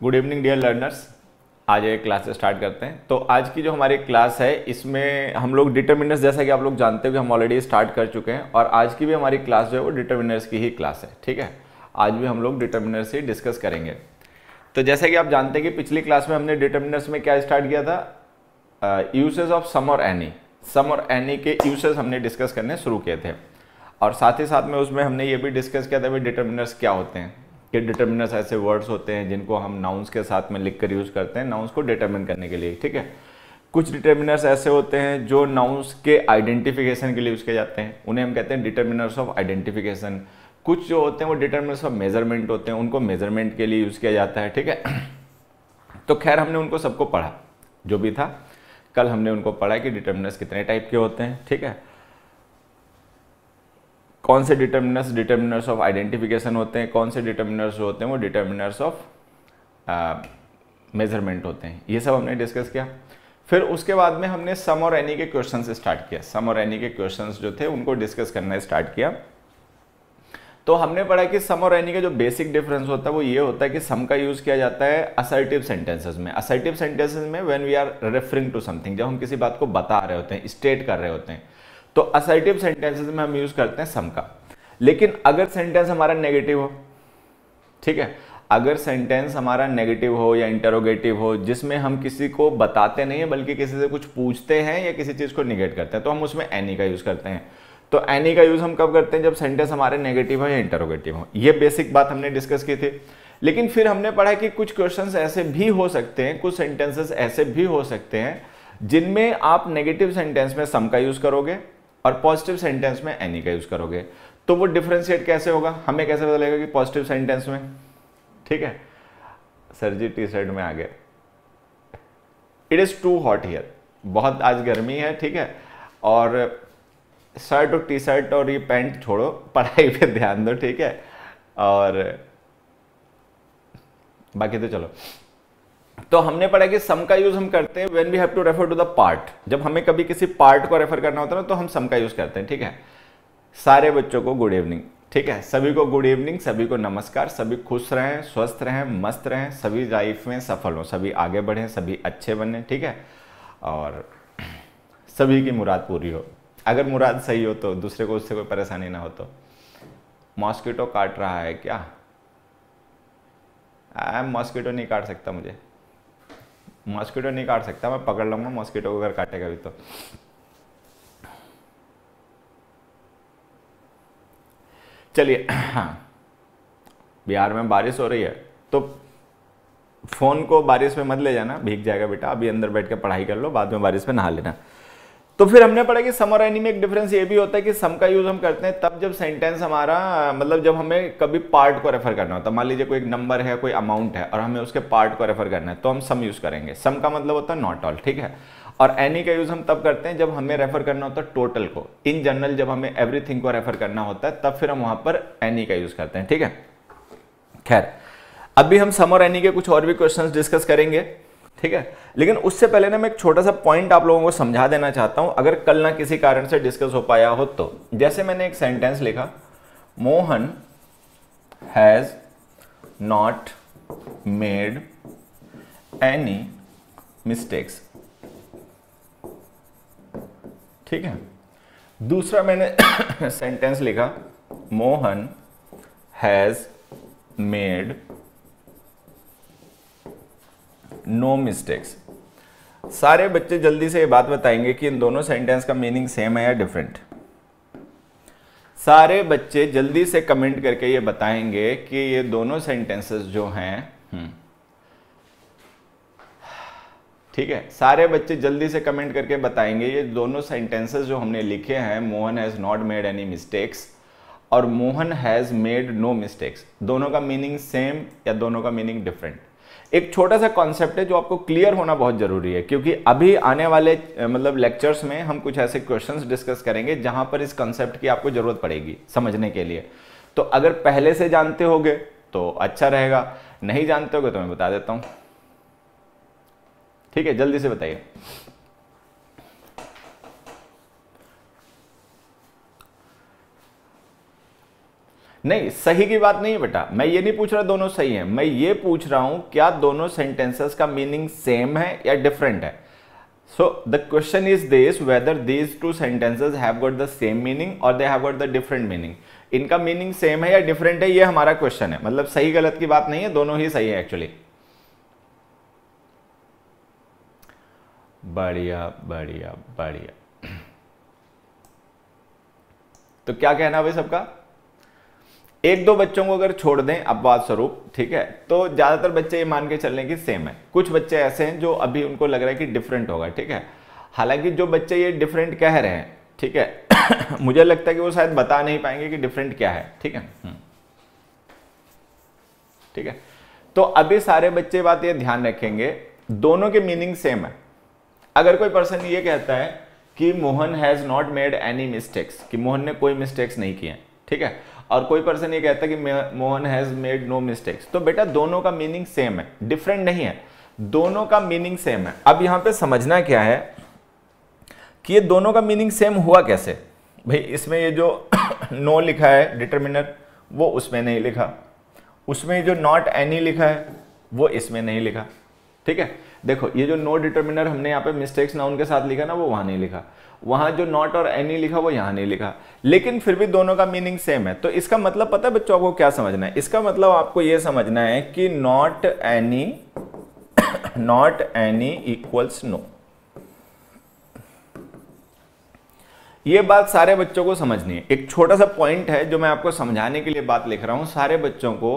Good evening dear learners. आज एक class start करते हैं। तो आज की जो हमारी क्लास है इसमें हम लोग डिटर्मिनर्स, जैसा कि आप लोग जानते हो कि हम ऑलरेडी स्टार्ट कर चुके हैं और आज की भी हमारी क्लास जो है वो डिटर्मिनर्स की ही क्लास है। ठीक है, आज भी हम लोग डिटर्मिनर्स ही डिस्कस करेंगे। तो जैसा कि आप जानते हैं कि पिछली क्लास में हमने डिटर्मिनर्स में क्या स्टार्ट किया था, यूसेज ऑफ सम और एनी। सम और एनी के यूसेज हमने डिस्कस करने शुरू किए थे और साथ ही साथ में उसमें हमने ये भी डिस्कस किया था कि डिटर्मिनर्स क्या होते हैं, कि डिटर्मिनर्स ऐसे वर्ड्स होते हैं जिनको हम नाउन्स के साथ में लिख कर यूज़ करते हैं नाउन्स को डिटर्मिन करने के लिए। ठीक है, कुछ डिटर्मिनर्स ऐसे होते हैं जो नाउन्स के आइडेंटिफिकेशन के लिए यूज़ किए जाते हैं, उन्हें हम कहते हैं डिटर्मिनर्स ऑफ आइडेंटिफिकेशन। कुछ जो होते हैं वो डिटर्मिनर्स ऑफ मेजरमेंट होते हैं, उनको मेजरमेंट के लिए यूज़ किया जाता है। ठीक है, तो खैर हमने उनको सबको पढ़ा, जो भी था कल हमने उनको पढ़ा कि डिटर्मिनर्स कितने टाइप के होते हैं। ठीक है, कौन से डिटर्मिनर्स ऑफ आइडेंटिफिकेशन होते हैं, कौन से डिटर्मिनर्स होते हैं वो डिटर्मिनर्स ऑफ मेजरमेंट होते हैं, ये सब हमने डिस्कस किया। फिर उसके बाद में हमने सम और एनी के क्वेश्चंस स्टार्ट किया। सम और एनी के क्वेश्चंस जो थे उनको डिस्कस करना स्टार्ट किया। तो हमने पढ़ा कि सम और एनी का जो बेसिक डिफरेंस होता है वो ये होता है कि सम का यूज किया जाता है असर्टिव सेंटेंसेस में। असर्टिव सेंटेंसेस में when we are referring to something, जब हम किसी बात को बता रहे होते हैं, स्टेट कर रहे होते हैं, तो असर्टिव सेंटेंसेस में हम यूज करते हैं सम का। लेकिन अगर सेंटेंस हमारा नेगेटिव हो, ठीक है, अगर सेंटेंस हमारा नेगेटिव हो या इंटरोगेटिव हो जिसमें हम किसी को बताते नहीं है बल्कि किसी से कुछ पूछते हैं या किसी चीज को निगेट करते हैं, तो हम उसमें एनी का यूज करते हैं। तो एनी का यूज हम कब करते हैं, जब सेंटेंस हमारे नेगेटिव हो या इंटरोगेटिव हो। ये बेसिक बात हमने डिस्कस की थी। लेकिन फिर हमने पढ़ा कि कुछ क्वेश्चंस ऐसे भी हो सकते हैं, कुछ सेंटेंसेस ऐसे भी हो सकते हैं जिनमें आप नेगेटिव सेंटेंस में सम का यूज करोगे और पॉजिटिव सेंटेंस में एनी का यूज करोगे। तो वो डिफरेंशिएट कैसे होगा, हमें कैसे पता लगेगा कि पॉजिटिव सेंटेंस में, ठीक है, सर जी टी शर्ट में आ गए, it is too hot here, बहुत आज गर्मी है। ठीक है, और शर्ट और टी शर्ट और ये पैंट छोड़ो, पढ़ाई पे ध्यान दो। ठीक है, और बाकी तो चलो। तो हमने पढ़ा कि सम का यूज हम करते हैं when we have to refer to the part. जब हमें कभी किसी पार्ट को रेफर करना होता है ना तो हम सम का यूज करते हैं। ठीक है, सारे बच्चों को गुड इवनिंग। ठीक है, सभी को गुड इवनिंग, सभी को नमस्कार, सभी खुश रहें, स्वस्थ रहें, मस्त रहें, सभी लाइफ में सफल हो, सभी आगे बढ़ें, सभी अच्छे बने। ठीक है, और सभी की मुराद पूरी हो। अगर मुराद सही हो तो दूसरे को उससे कोई परेशानी ना हो। तो मॉस्किटो काट रहा है क्या? मॉस्किटो नहीं काट सकता, मुझे मॉस्किटो नहीं काट सकता, मैं पकड़ लूंगा मॉस्किटो को अगर काटेगा भी तो। चलिए, हाँ, बिहार में बारिश हो रही है तो फोन को बारिश में मत ले जाना, भीग जाएगा बेटा। अभी अंदर बैठ के पढ़ाई कर लो, बाद में बारिश में नहा लेना। तो फिर हमने पढ़ा कि सम और एनी में एक डिफरेंस ये भी होता है कि सम का यूज हम करते हैं तब जब सेंटेंस हमारा, मतलब जब हमें कभी पार्ट को रेफर करना होता है। मान लीजिए कोई एक नंबर है, कोई अमाउंट है और हमें उसके पार्ट को रेफर करना है तो हम सम यूज करेंगे। सम का मतलब होता है नॉट ऑल। ठीक है, और एनी का यूज हम तब करते हैं जब हमें रेफर करना होता है टोटल को, इन जनरल जब हमें एवरीथिंग को रेफर करना होता है तब फिर हम वहां पर एनी का यूज करते हैं। ठीक है, खैर अभी हम सम और एनी के कुछ और भी क्वेश्चंस डिस्कस करेंगे। ठीक है, लेकिन उससे पहले ना मैं एक छोटा सा पॉइंट आप लोगों को समझा देना चाहता हूं, अगर कल ना किसी कारण से डिस्कस हो पाया हो तो। जैसे मैंने एक सेंटेंस लिखा, Mohan has not made any mistakes. ठीक है, दूसरा मैंने सेंटेंस लिखा, Mohan has made no mistakes. सारे बच्चे जल्दी से ये बात बताएंगे कि इन दोनों सेंटेंस का मीनिंग सेम है या डिफरेंट। सारे बच्चे जल्दी से कमेंट करके ये बताएंगे कि ये दोनों सेंटेंसेस जो हैं, ठीक है, सारे बच्चे जल्दी से कमेंट करके बताएंगे ये दोनों सेंटेंसेस जो हमने लिखे हैं, Mohan has not made any mistakes और Mohan has made no mistakes, दोनों का मीनिंग सेम या दोनों का मीनिंग डिफरेंट। एक छोटा सा कॉन्सेप्ट है जो आपको क्लियर होना बहुत जरूरी है, क्योंकि अभी आने वाले मतलब लेक्चर्स में हम कुछ ऐसे क्वेश्चंस डिस्कस करेंगे जहां पर इस कॉन्सेप्ट की आपको जरूरत पड़ेगी समझने के लिए। तो अगर पहले से जानते होगे तो अच्छा रहेगा, नहीं जानते होगे तो मैं बता देता हूं। ठीक है, जल्दी से बताइए। नहीं, सही की बात नहीं है बेटा, मैं ये नहीं पूछ रहा दोनों सही हैं, मैं ये पूछ रहा हूं क्या दोनों सेंटेंसेस का मीनिंग सेम है या डिफरेंट है। So the question is this, whether these two sentences have got the same meaning और they have got the different meaning. इनका मीनिंग सेम है या डिफरेंट है, ये हमारा क्वेश्चन है। मतलब सही गलत की बात नहीं है, दोनों ही सही है एक्चुअली। बढ़िया बढ़िया बढ़िया। तो क्या कहना भाई सबका? एक दो बच्चों को अगर छोड़ दें अपवाद स्वरूप, ठीक है, तो ज्यादातर बच्चे ये मान के चल रहे हैं कि सेम है। कुछ बच्चे ऐसे हैं जो अभी उनको लग रहा है कि डिफरेंट होगा, ठीक है। हालांकि जो बच्चे ये डिफरेंट कह रहे हैं, ठीक है, मुझे लगता है कि वो शायद बता नहीं पाएंगे कि डिफरेंट क्या है, ठीक है। ठीक है, तो अभी सारे बच्चे बात ये ध्यान रखेंगे, दोनों के मीनिंग सेम है। अगर कोई पर्सन ये कहता है कि Mohan has not made any mistakes, कि मोहन ने कोई मिस्टेक्स नहीं किए, ठीक है, और कोई पर्सन ये कहता है कि Mohan has made no mistakes, तो बेटा दोनों का मीनिंग सेम है, डिफरेंट नहीं है, दोनों का मीनिंग सेम है। अब यहां पे समझना क्या है कि ये दोनों का मीनिंग सेम हुआ कैसे। भाई इसमें ये जो नो लिखा है डिटर्मिनर, वो उसमें नहीं लिखा, उसमें जो नॉट एनी लिखा है वो इसमें नहीं लिखा, ठीक है। देखो ये जो नो डिटर्मिनर हमने यहाँ पे मिस्टेक्स नाउन के साथ लिखा ना, वो वहां नहीं लिखा, वहां जो नॉट और एनी लिखा वो यहां नहीं लिखा, लेकिन फिर भी दोनों का मीनिंग सेम है। तो इसका मतलब पता है बच्चों को क्या समझना है? इसका मतलब आपको ये समझना है कि नॉट एनी इक्वल्स नो। ये बात सारे बच्चों को समझनी है। एक छोटा सा पॉइंट है जो मैं आपको समझाने के लिए बात लिख रहा हूं सारे बच्चों को।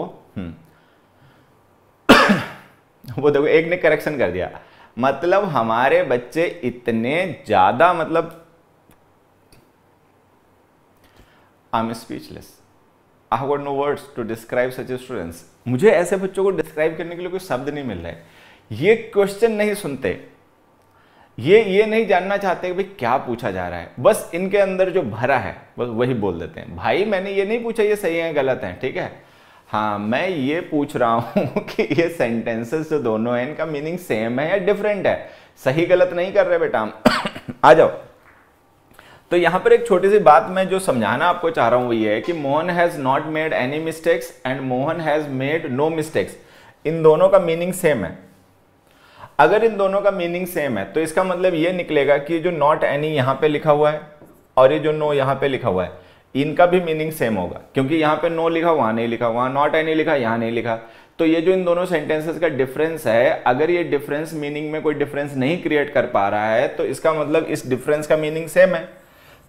वो देखो एक ने करेक्शन कर दिया, मतलब हमारे बच्चे इतने ज्यादा, मतलब I am speechless, I have got no words to describe such students. मुझे ऐसे बच्चों को डिस्क्राइब करने के लिए कोई शब्द नहीं मिल रहे। ये क्वेश्चन नहीं सुनते, ये नहीं जानना चाहते कि भाई क्या पूछा जा रहा है, बस इनके अंदर जो भरा है बस वही बोल देते हैं। भाई मैंने ये नहीं पूछा ये सही है गलत है, ठीक है, हाँ मैं ये पूछ रहा हूं कि ये सेंटेंसेस जो दोनों हैं इनका मीनिंग सेम है या डिफरेंट है। सही गलत नहीं कर रहे बेटा हम। आ जाओ। तो यहां पर एक छोटी सी बात मैं जो समझाना आपको चाह रहा हूं वो ये है कि Mohan has not made any mistakes and Mohan has made no mistakes, इन दोनों का मीनिंग सेम है। अगर इन दोनों का मीनिंग सेम है तो इसका मतलब ये निकलेगा कि जो नॉट एनी यहां पे लिखा हुआ है और ये जो नो यहां पे लिखा हुआ है, इनका भी मीनिंग सेम होगा, क्योंकि यहां पे नो लिखा वहां नहीं लिखा, वहां नॉट एनी लिखा यहां नहीं लिखा। तो ये जो इन दोनों सेंटेंसेस का डिफरेंस है, अगर ये डिफरेंस मीनिंग में कोई डिफरेंस नहीं क्रिएट कर पा रहा है तो इसका मतलब इस डिफरेंस का मीनिंग सेम है।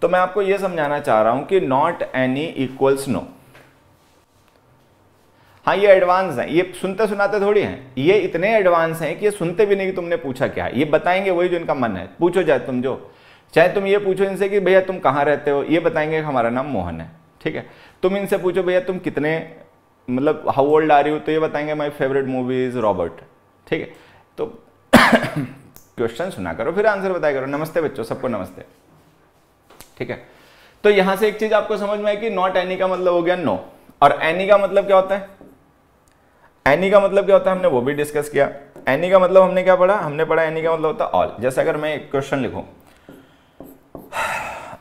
तो मैं आपको ये समझाना चाह रहा हूं कि नॉट एनी इक्वल्स नो। हाँ ये एडवांस है, ये सुनते सुनाते थोड़ी हैं, ये इतने एडवांस हैं कि ये सुनते भी नहीं कि तुमने पूछा क्या है, ये बताएंगे वही जो इनका मन है। पूछो जाए तुम, जो चाहे तुम ये पूछो इनसे कि भैया तुम कहाँ रहते हो, ये बताएंगे हमारा नाम मोहन है, ठीक है। तुम इनसे पूछो भैया तुम कितने, मतलब हाउ ओल्ड आर यू, तो ये बताएंगे my favourite movie is Robert, ठीक है। तो क्वेश्चन सुना करो फिर आंसर बताया करो। नमस्ते बच्चों, सबको नमस्ते, ठीक है। तो यहां से एक चीज आपको समझ में आई कि नॉट एनी का मतलब हो गया नो, और एनी का मतलब क्या होता है? एनी का मतलब क्या होता है हमने वो भी डिस्कस किया। एनी का मतलब हमने क्या पढ़ा? हमने पढ़ा एनी का मतलब होता है ऑल। जैसे अगर मैं एक क्वेश्चन लिखूं,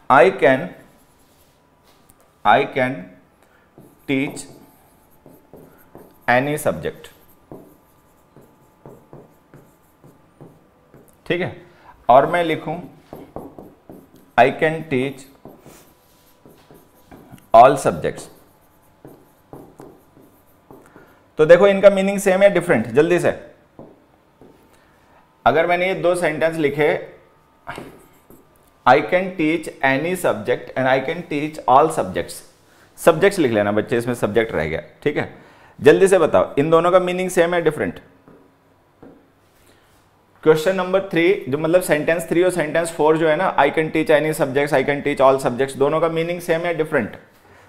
I can teach any subject, ठीक है, और मैं लिखूं I can teach all subjects, तो देखो इनका मीनिंग सेम या डिफरेंट? जल्दी से, अगर मैंने ये दो सेंटेंस लिखे, I can teach any subject and I can teach all subjects, subjects लिख लेना बच्चे, इसमें सब्जेक्ट रह गया, ठीक है। जल्दी से बताओ इन दोनों का मीनिंग सेम है डिफरेंट? क्वेश्चन नंबर 3 जो मतलब सेंटेंस 3 और सेंटेंस 4 जो है ना, आई can teach any subjects, I can teach all subjects, दोनों का मीनिंग सेम है डिफरेंट?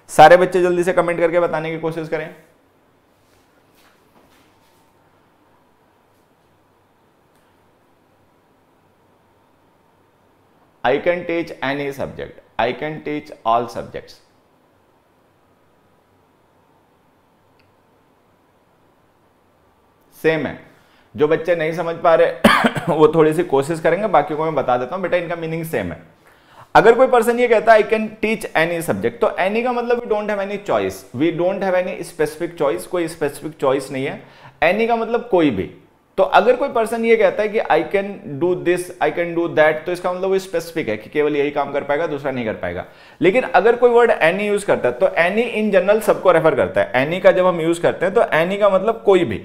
सारे बच्चे जल्दी से कमेंट करके बताने की कोशिश करें। I can teach any subject, I can teach all subjects. Same है। जो बच्चे नहीं समझ पा रहे वो थोड़ी सी कोशिश करेंगे, बाकी को मैं बता देता हूं बेटा इनका मीनिंग सेम है। अगर कोई पर्सन ये कहता है I can teach any subject, तो एनी का मतलब we don't have any choice, we don't have any specific choice, कोई स्पेसिफिक चॉइस नहीं है। एनी का मतलब कोई भी। तो अगर कोई पर्सन ये कहता है कि I can do this, I can do that, तो इसका मतलब वो स्पेसिफिक है कि केवल यही काम कर पाएगा, दूसरा नहीं कर पाएगा। लेकिन अगर कोई वर्ड एनी यूज करता है तो एनी इन जनरल सबको रेफर करता है। एनी का जब हम यूज करते हैं तो एनी का मतलब कोई भी,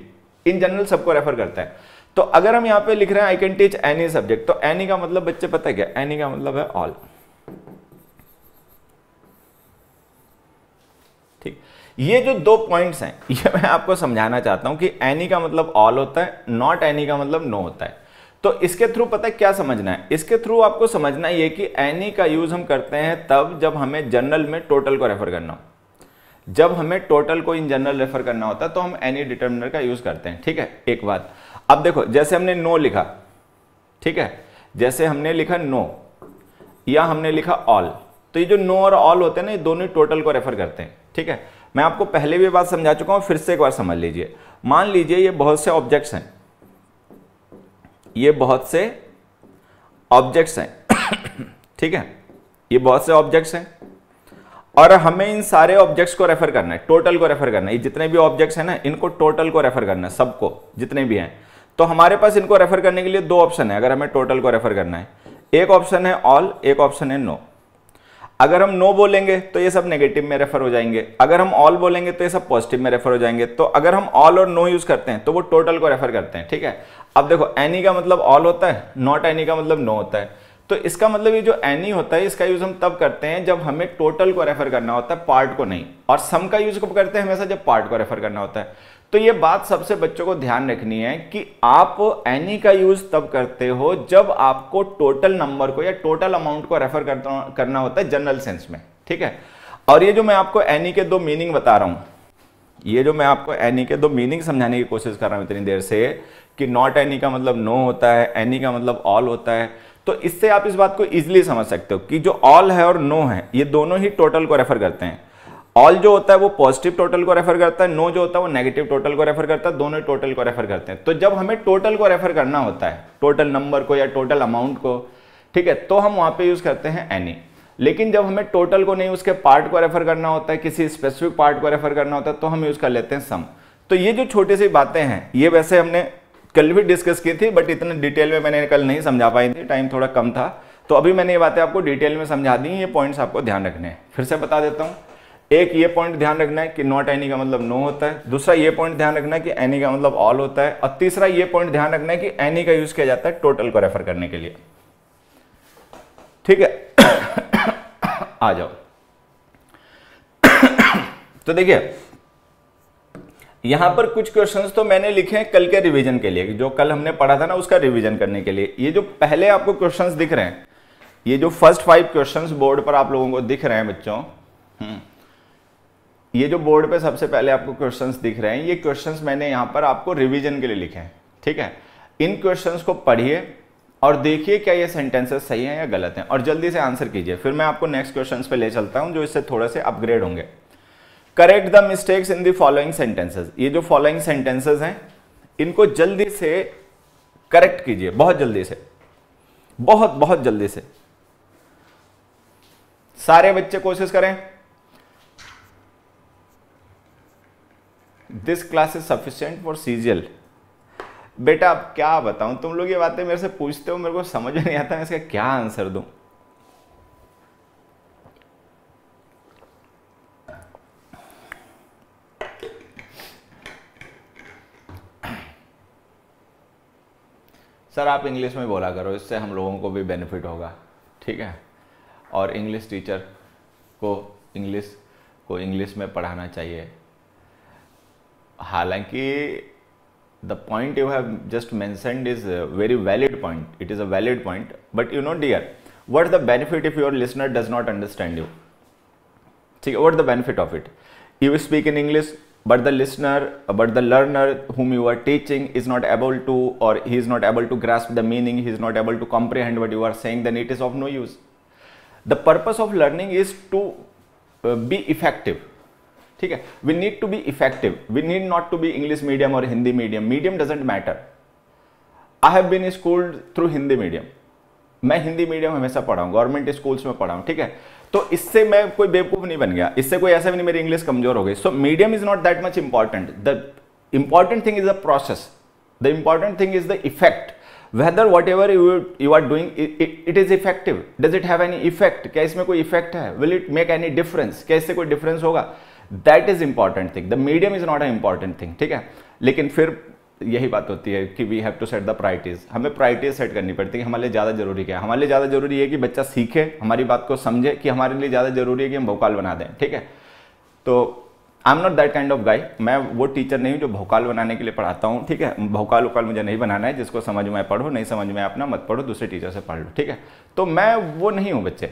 इन जनरल सबको रेफर करता है। तो अगर हम यहाँ पे लिख रहे हैं आई कैन टीच एनी सब्जेक्ट, तो एनी का मतलब बच्चे पता है क्या, एनी का मतलब है ऑल। ठीक, ये जो दो पॉइंट्स हैं ये मैं आपको समझाना चाहता हूं कि एनी का मतलब ऑल होता है, नॉट एनी का मतलब नो होता है। तो इसके थ्रू पता है क्या समझना है, इसके थ्रू आपको समझना ये कि एनी का यूज हम करते हैं तब जब हमें जनरल में टोटल को रेफर करना हो। जब हमें टोटल को इन जनरल रेफर करना होता है तो हम एनी डिटर्मिनर का यूज करते हैं। ठीक है, एक बात। अब देखो जैसे हमने नो लिखा, ठीक है, जैसे हमने लिखा नो या हमने लिखा ऑल, तो ये जो नो और ऑल होते हैं ना, ये दोनों टोटल को रेफर करते हैं। ठीक है, मैं आपको पहले भी बात समझा चुका हूं, फिर से एक बार समझ लीजिए। मान लीजिए ये बहुत से ऑब्जेक्ट्स हैं, ये बहुत से ऑब्जेक्ट्स हैं ठीक है, ये बहुत से ऑब्जेक्ट्स हैं और हमें इन सारे ऑब्जेक्ट्स को रेफर करना है, टोटल को रेफर करना है। ये जितने भी ऑब्जेक्ट्स हैं ना, इनको टोटल को रेफर करना है, सबको, जितने भी हैं। तो हमारे पास इनको रेफर करने के लिए दो ऑप्शन है। अगर हमें टोटल को रेफर करना है, एक ऑप्शन है ऑल, एक ऑप्शन है नो। अगर हम नो बोलेंगे तो ये सब नेगेटिव में रेफर हो जाएंगे, अगर हम ऑल बोलेंगे तो ये सब पॉजिटिव में रेफर हो जाएंगे। तो अगर हम ऑल और नो यूज करते हैं तो वो टोटल को रेफर करते हैं। ठीक है, अब देखो एनी का मतलब ऑल होता है, नॉट एनी का मतलब नो होता है। तो इसका मतलब ये जो एनी होता है इसका यूज हम तब करते हैं जब हमें टोटल को रेफर करना होता है, पार्ट को नहीं। और सम का यूज कब करते हैं, हमेशा जब पार्ट को रेफर करना होता है। तो ये बात सबसे बच्चों को ध्यान रखनी है कि आप एनी का यूज तब करते हो जब आपको टोटल नंबर को या टोटल अमाउंट को रेफर करना होता है जनरल सेंस में। ठीक है, और ये जो मैं आपको एनी के दो मीनिंग बता रहा हूं, ये जो मैं आपको एनी के दो मीनिंग समझाने की कोशिश कर रहा हूं इतनी देर से, कि नॉट एनी का मतलब नो होता है, एनी का मतलब ऑल होता है, तो इससे आप इस बात को इजीली समझ सकते हो कि जो ऑल है और नो है ये दोनों ही टोटल को रेफर करते हैं। ऑल जो होता है वो पॉजिटिव टोटल को रेफर करता है, नो जो होता है वो नेगेटिव टोटल को रेफर करता है, दोनों टोटल को रेफर करते हैं। तो जब हमें टोटल को रेफर करना होता है, टोटल नंबर को या टोटल अमाउंट को, ठीक है, तो हम वहां पे यूज करते हैं एनी। लेकिन जब हमें टोटल को नहीं, उसके पार्ट को रेफर करना होता है, किसी स्पेसिफिक पार्ट को रेफर करना होता है, तो हम यूज कर लेते हैं सम। तो ये जो छोटी सी बातें हैं ये वैसे हमने कल भी डिस्कस की थी, बट इतने डिटेल में मैंने कल नहीं समझा पाई थी, टाइम थोड़ा कम था। तो अभी मैंने ये बातें आपको डिटेल में समझा दी, ये पॉइंट्स आपको ध्यान रखने हैं। फिर से बता देता हूं, एक ये पॉइंट ध्यान रखना है कि नॉट एनी का मतलब नो होता है, दूसरा ये पॉइंट ध्यान रखना है कि एनी का मतलब ऑल होता है, और तीसरा ये पॉइंट ध्यान रखना है कि एनी का यूज किया जाता है टोटल को रेफर करने के लिए। ठीक है आ जाओ तो देखिए यहां पर कुछ क्वेश्चंस तो मैंने लिखे हैं कल के रिवीजन के लिए, जो कल हमने पढ़ा था ना उसका रिवीजन करने के लिए। ये जो पहले आपको क्वेश्चंस दिख रहे हैं, ये जो फर्स्ट 5 क्वेश्चंस बोर्ड पर आप लोगों को दिख रहे हैं बच्चों, ये जो बोर्ड पे सबसे पहले आपको क्वेश्चंस दिख रहे हैं, ये क्वेश्चंस मैंने यहां पर आपको रिवीजन के लिए लिखे हैं। ठीक है, इन क्वेश्चंस को पढ़िए और देखिए क्या ये सेंटेंसेस सही हैं या गलत हैं, और जल्दी से आंसर कीजिए। फिर मैं आपको नेक्स्ट क्वेश्चंस पे ले चलता हूं जो इससे थोड़े से अपग्रेड होंगे। Correct the mistakes in the following sentences. ये जो फॉलोइंग सेंटेंसेस हैं इनको जल्दी से करेक्ट कीजिए, बहुत जल्दी से, बहुत जल्दी से। सारे बच्चे कोशिश करें। This class is sufficient for CGL. बेटा अब क्या बताऊं, तुम लोग ये बातें मेरे से पूछते हो, मेरे को समझ नहीं आता मैं इसका क्या आंसर दूं। सर आप इंग्लिश में बोला करो, इससे हम लोगों को भी बेनिफिट होगा। ठीक है, और इंग्लिश टीचर को इंग्लिश में पढ़ाना चाहिए। हालांकि the point you have just mentioned is very valid point, it is a valid point, but you know dear, what the benefit if your listener does not understand you. ठीक है, what the benefit of it, you speak in English but the learner whom you are teaching is not able to, or he is not able to grasp the meaning, he is not able to comprehend what you are saying, then it is of no use. The purpose of learning is to be effective. ठीक है, we need to be effective, we need not to be English medium or Hindi medium. Medium doesn't matter. I have been schooled through Hindi medium, मैं Hindi medium हमेशा पढ़ा हूँ, government schools में पढ़ा हूँ, ठीक है। तो इससे मैं कोई बेवकूफ नहीं बन गया, इससे कोई ऐसा भी नहीं मेरी इंग्लिश कमजोर हो गई। So medium is not that much important, the important thing is the process, the important thing is the effect, whether whatever you are doing it is effective, does it have any effect, क्या इसमें कोई effect है, will it make any difference, क्या इससे कोई difference होगा, that is important thing, the medium is not an important thing, ठीक है। लेकिन फिर यही बात होती है कि we have to set the priorities, हमें प्रायोरिटीज सेट करनी पड़ती है कि हमारे लिए ज़्यादा जरूरी क्या है। हमारे लिए ज़्यादा जरूरी है कि बच्चा सीखे, हमारी बात को समझे, कि हमारे लिए ज़्यादा जरूरी है कि हम भोकाल बना दें, ठीक है। तो I am not that kind of guy, मैं वो टीचर नहीं हूँ जो भोकाल बनाने के लिए पढ़ाता हूँ, ठीक है। भोकाल वोकाल मुझे नहीं बनाना है, जिसको समझ में पढ़ो, नहीं समझ में अपना मत पढ़ो, दूसरे टीचर से पढ़ लो, ठीक है। तो मैं वो नहीं हूँ बच्चे,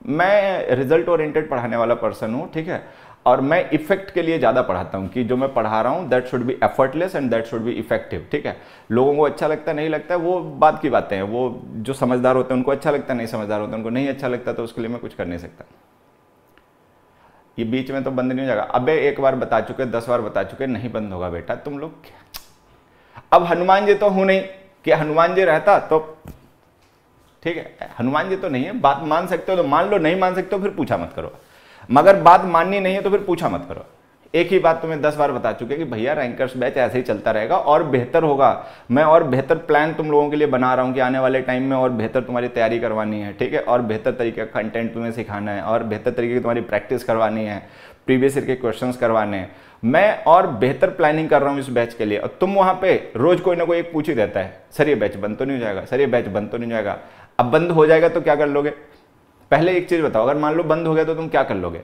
मैं रिजल्ट ओरिएंटेड पढ़ाने वाला पर्सन हूँ, ठीक है। और मैं इफेक्ट के लिए ज़्यादा पढ़ाता हूँ कि जो मैं पढ़ा रहा हूँ that should be effortless and that should be effective, ठीक है। लोगों को अच्छा लगता है नहीं लगता है वो बात की बातें हैं, वो जो समझदार होते हैं उनको अच्छा लगता है, नहीं समझदार होते हैं उनको नहीं अच्छा लगता, तो उसके लिए मैं कुछ कर नहीं सकता। ये बीच में तो बंद नहीं हो जाएगा, अबे एक बार बता चुके 10 बार बता चुके, नहीं बंद होगा बेटा तुम लोग। अब हनुमान जी तो हूं नहीं कि हनुमान जी रहता तो ठीक है, हनुमान जी तो नहीं है, बात मान सकते हो तो मान लो, नहीं मान सकते हो फिर पूछा मत करो, मगर बात माननी नहीं है तो फिर पूछा मत करो। एक ही बात तुम्हें 10 बार बता चुके कि भैया रैंकर्स बैच ऐसे ही चलता रहेगा और बेहतर होगा, मैं और बेहतर प्लान तुम लोगों के लिए बना रहा हूँ कि आने वाले टाइम में और बेहतर तुम्हारी तैयारी करवानी है, ठीक है, और बेहतर तरीके का कंटेंट तुम्हें सिखाना है और बेहतर तरीके की तुम्हारी प्रैक्टिस करवानी है, प्रीवियस ईयर के क्वेश्चंस करवाने हैं, मैं और बेहतर प्लानिंग कर रहा हूँ इस बैच के लिए। और तुम वहाँ पे रोज कोई ना कोई एक पूछ ही देता है, सर ये बैच बंद तो नहीं हो जाएगा, सर ये बैच बंद तो नहीं हो जाएगा। अब बंद हो जाएगा तो क्या कर लोगे, पहले एक चीज बताओ, अगर मान लो बंद हो गया तो तुम क्या कर लोगे,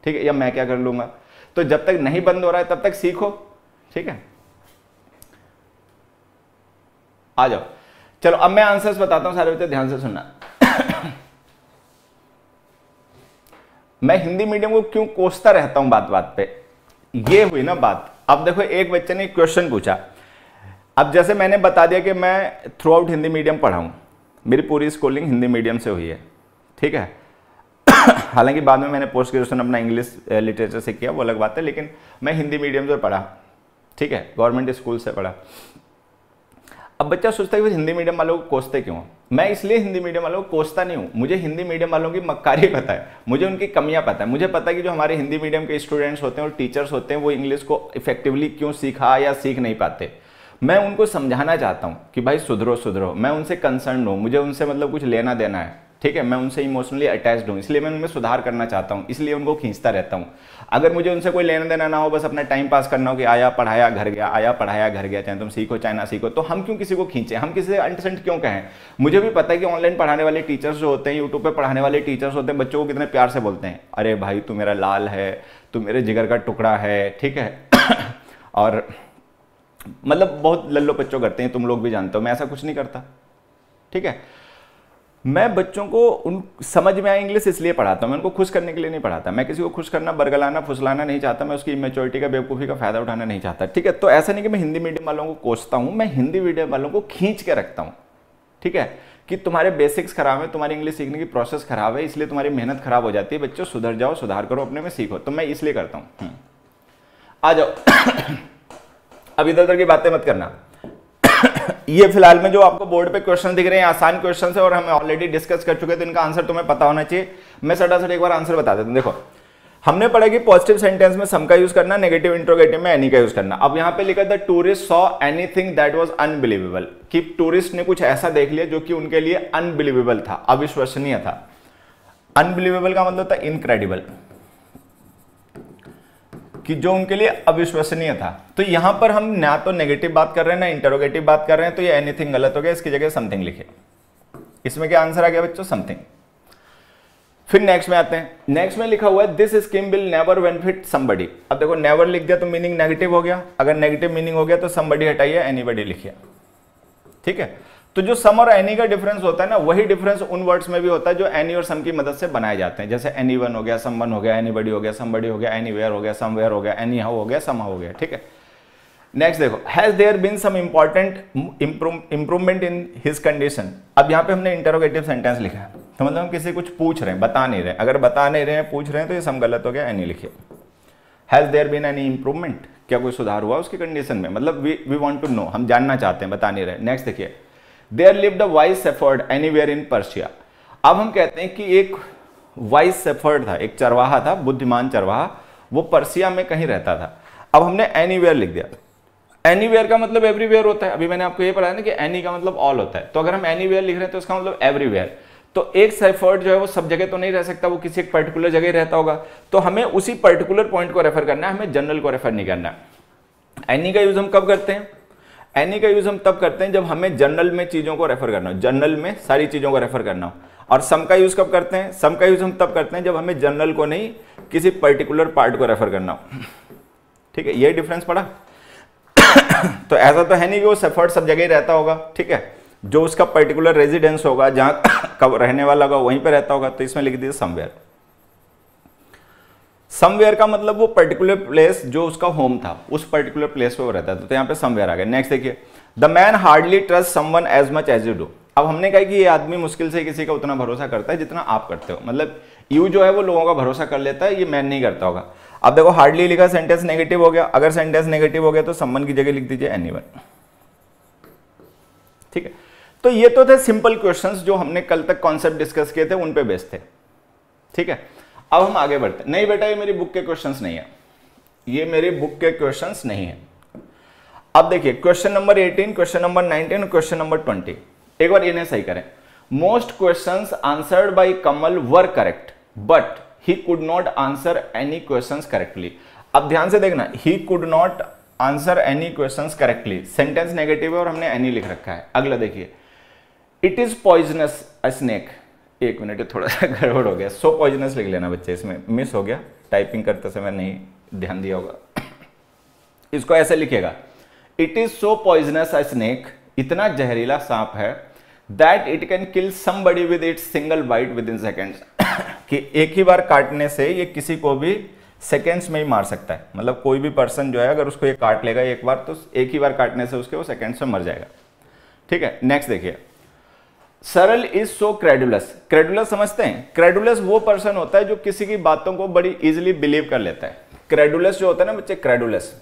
ठीक है, या मैं क्या कर लूंगा। तो जब तक नहीं बंद हो रहा है तब तक सीखो, ठीक है। आ जाओ, चलो अब मैं आंसर्स बताता हूं, सारे बच्चे ध्यान से सुनना। मैं हिंदी मीडियम को क्यों कोसता रहता हूं बात बात पे, ये हुई ना बात। अब देखो एक बच्चे ने क्वेश्चन पूछा, अब जैसे मैंने बता दिया कि मैं थ्रू आउट हिंदी मीडियम पढ़ा हूं, मेरी पूरी स्कूलिंग हिंदी मीडियम से हुई है, ठीक है। हालांकि बाद में मैंने पोस्ट ग्रेजुएशन अपना इंग्लिश लिटरेचर से किया, वो अलग बात है, लेकिन मैं हिंदी मीडियम से पढ़ा, ठीक है, गवर्नमेंट स्कूल से पढ़ा। अब बच्चा सोचता है कि हिंदी मीडियम वालों को कोसते क्यों। मैं इसलिए हिंदी मीडियम वालों को कोसता नहीं हूँ, मुझे हिंदी मीडियम वालों की मक्कारी पता है, मुझे उनकी कमियां पता है, मुझे पता है कि जो हमारे हिंदी मीडियम के स्टूडेंट्स होते हैं और टीचर्स होते हैं वो इंग्लिश को इफेक्टिवली क्यों सीखा या सीख नहीं पाते। मैं उनको समझाना चाहता हूँ कि भाई सुधरो सुधरो, मैं उनसे कंसर्न हूँ, मुझे उनसे मतलब कुछ लेना देना है, ठीक है, मैं उनसे इमोशनली अटैच्ड हूँ, इसलिए मैं उनमें सुधार करना चाहता हूँ, इसलिए उनको खींचता रहता हूँ। अगर मुझे उनसे कोई लेना देना ना हो, बस अपना टाइम पास करना हो कि आया पढ़ाया घर गया, आया पढ़ाया घर गया, चाहे तुम सीखो चाहे ना सीखो, तो हम क्यों किसी को खींचे, हम किसी से अंटसेंट क्यों कहें। मुझे भी पता है कि ऑनलाइन पढ़ाने वाले टीचर्स जो होते हैं, यूट्यूब पर पढ़ाने वाले टीचर्स होते हैं, बच्चों को कितने प्यार से बोलते हैं, अरे भाई तू मेरा लाल है, तू मेरे जिगर का टुकड़ा है, ठीक है। और मतलब बहुत लल्लो बच्चों करते हैं, तुम लोग भी जानते हो, मैं ऐसा कुछ नहीं करता, ठीक है। मैं बच्चों को उन समझ में आए इंग्लिश इसलिए पढ़ाता हूं, मैं उनको खुश करने के लिए नहीं पढ़ाता, मैं किसी को खुश करना, बरगलाना, फुसलाना नहीं चाहता, मैं उसकी इमेच्योरिटी का बेवकूफ़ी का फायदा उठाना नहीं चाहता, ठीक है। तो ऐसा नहीं कि मैं हिंदी मीडियम वालों को कोसता हूं, मैं हिंदी मीडियम वालों को खींच के रखता हूं, ठीक है, कि तुम्हारे बेसिक्स खराब है, तुम्हारी इंग्लिश सीखने की प्रोसेस खराब है, इसलिए तुम्हारी मेहनत खराब हो जाती है, बच्चों सुधर जाओ, सुधार करो, अपने में सीखो, तो मैं इसलिए करता हूं। आ जाओ। अब इधर उधर की बातें मत करना। ये फिलहाल में जो आपको बोर्ड पे क्वेश्चन दिख रहे हैं आसान क्वेश्चन है और हम ऑलरेडी डिस्कस कर चुके हैं, तो इनका आंसर तुम्हें पता होना चाहिए। मैं सटासट एक बार आंसर बता देता हूं। देखो हमने पढ़ा कि पॉजिटिव सेंटेंस में सम का यूज करना, नेगेटिव इंट्रोगेटिव में एनी का यूज करना। अब यहां पे लिखा the tourist saw anything that was unbelievable, कि टूरिस्ट ने कुछ ऐसा देख लिया जो कि उनके लिए अनबिलीवेबल था, अविश्वसनीय था। अनबिलीवेबल का मतलब था इनक्रेडिबल, कि जो उनके लिए अविश्वसनीय था। तो यहां पर हम ना तो नेगेटिव बात कर रहे हैं ना इंटरोगेटिव बात कर रहे हैं, तो ये एनीथिंग गलत हो गया, इसकी जगह समथिंग लिखे। इसमें क्या आंसर आ गया बच्चों, समथिंग। फिर नेक्स्ट में आते हैं, नेक्स्ट में लिखा हुआ है this scheme will never benefit somebody. अब देखो नेवर लिख दिया तो मीनिंग नेगेटिव हो गया, अगर नेगेटिव मीनिंग हो गया तो समबडी हटाइए, एनीबडी लिखिए, ठीक है। तो जो सम और एनी का डिफरेंस होता है ना, वही डिफरेंस उन वर्ड्स में भी होता है जो एनी और सम की मदद से बनाए जाते हैं। जैसे एनी वन हो गया, सम वन हो गया, एनीबडी हो गया, समबडी हो गया, एनीवेयर हो गया, समवेयर हो गया, एनी हाउ हो गया, सम हाउ हो गया, ठीक है। नेक्स्ट देखो, has there been some important improvement in his condition. अब यहाँ पे हमने इंटरोगेटिव सेंटेंस लिखा है, तो मतलब हम किसी कुछ पूछ रहे हैं, बता नहीं रहे। अगर बता नहीं रहे हैं, पूछ रहे हैं, तो ये सम गलत हो गया, एनी लिखिए। Has there been any improvement, क्या कोई सुधार हुआ उसकी कंडीशन में, मतलब वी वांट टू नो, हम जानना चाहते हैं, बता नहीं रहे। नेक्स्ट देखिए, there lived a wise shepherd anywhere in Persia. अब हम कहते हैं कि एक वाइज शेफर्ड था, एक चरवाहा था, बुद्धिमान चरवाहा, वो पर्शिया में कहीं रहता था। अब हमने एनीवेयर लिख दिया। एनीवेयर का मतलब एवरीवेयर होता है, अभी मैंने आपको ये पढ़ाया ना कि एनी का मतलब ऑल होता है, तो अगर हम एनीवेयर लिख रहे हैं तो इसका मतलब एवरीवेयर। तो एक शेफर्ड जो है वो सब जगह तो नहीं रह सकता, वो किसी एक पर्टिकुलर जगह रहता होगा, तो हमें उसी पर्टिकुलर पॉइंट को रेफर करना है, हमें जनरल को रेफर नहीं करना। एनी का यूज हम कब करते हैं? एनी का यूज हम तब करते हैं जब हमें जनरल में चीजों को रेफर करना हो, जनरल में सारी चीजों को रेफर करना हो। और सम का यूज कब करते हैं? सम का यूज हम तब करते हैं जब हमें जनरल को नहीं, किसी पर्टिकुलर पार्ट को रेफर करना हो। ठीक है, ये डिफरेंस पड़ा। तो ऐसा तो है नहीं कि वो शेफर्ड सब जगह ही रहता होगा, ठीक है, जो उसका पर्टिकुलर रेजिडेंस होगा, जहां कब रहने वाला होगा वहीं पे रहता होगा, तो इसमें लिख दीजिए समवेयर। समवेयर का मतलब वो पर्टिकुलर प्लेस जो उसका होम था, उस पर्टिकुलर प्लेस पे वो रहता था, तो यहाँ पे समवेयर आ गया। नेक्स्ट देखिए, the man hardly trust someone as much as you do. अब हमने कहा कि ये आदमी मुश्किल से किसी का उतना भरोसा करता है जितना आप करते हो, मतलब यू जो है वो लोगों का भरोसा कर लेता है, ये मैन नहीं करता होगा। अब देखो हार्डली लिखा, सेंटेंस नेगेटिव हो गया, अगर सेंटेंस नेगेटिव हो गया तो समवन की जगह लिख दीजिए एनीवन। ठीक है, तो ये तो थे सिंपल क्वेश्चंस जो हमने कल तक कॉन्सेप्ट डिस्कस किए थे, उन पे बेस्ड थे। ठीक है, अब हम आगे बढ़ते हैं। नहीं बेटा, ये मेरी बुक के क्वेश्चंस नहीं है, ये मेरी बुक के क्वेश्चंस नहीं है। अब देखिए क्वेश्चन नंबर 18, क्वेश्चन नंबर 19 और क्वेश्चन नंबर 20, एक बार इन्हें सही करें। Most questions answered bye Kamal were correct but he could not answer any questions correctly. अब ध्यान से देखना, ही could not answer any questions correctly, sentence negative है और हमने एनी लिख रखा है। अगला देखिए, it is poisonous a snake. एक मिनट, थोड़ा सा गड़बड़ हो गया, सो पॉइजनस लिख लेना बच्चे, इसमें मिस हो गया, टाइपिंग करते समय नहीं ध्यान दिया होगा। इसको ऐसे लिखेगा, it is so poisonous a snake, इतना जहरीला सांप है, that it can kill somebody with its single bite within seconds, कि एक ही बार काटने से ये किसी को भी सेकेंड्स में ही मार सकता है। मतलब कोई भी पर्सन जो है अगर उसको ये काट लेगा एक बार, तो एक ही बार काटने से उसके वो सेकेंड्स में मर जाएगा। ठीक है, नेक्स्ट देखिए, सरल इज सो क्रेडुलस। क्रेडुलस समझते हैं? क्रेडुलस वो पर्सन होता है जो किसी की बातों को बड़ी इजीली बिलीव कर लेता है। क्रेडुलस जो होता है ना बच्चे, क्रेडुलस,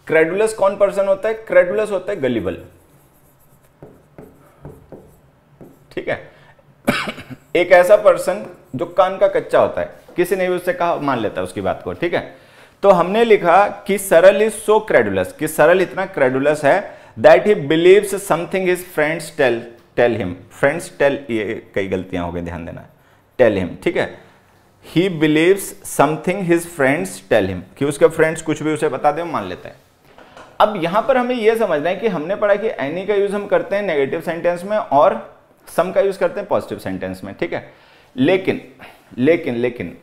क्रेडुलस कौन पर्सन होता है? क्रेडुलस होता है गलिबल। ठीक है, एक ऐसा पर्सन जो कान का कच्चा होता है, किसी ने भी उससे कहा मान लेता है उसकी बात को। ठीक है, तो हमने लिखा कि सरल इज सो क्रेडुलस, कि सरल इतना क्रेडुलस है that he believes something his friends tell him. Friends tell, ये कई गलतियां हो गई, ध्यान देना, टेल हिम। ठीक है, he believes something his friends tell him, कि उसके फ्रेंड्स कुछ भी उसे बता दे वो मान लेता है। अब यहां पर हमें यह समझना है कि हमने पढ़ा कि एनी का यूज हम करते हैं नेगेटिव सेंटेंस में और सम का यूज करते हैं पॉजिटिव सेंटेंस में। ठीक है, लेकिन लेकिन लेकिन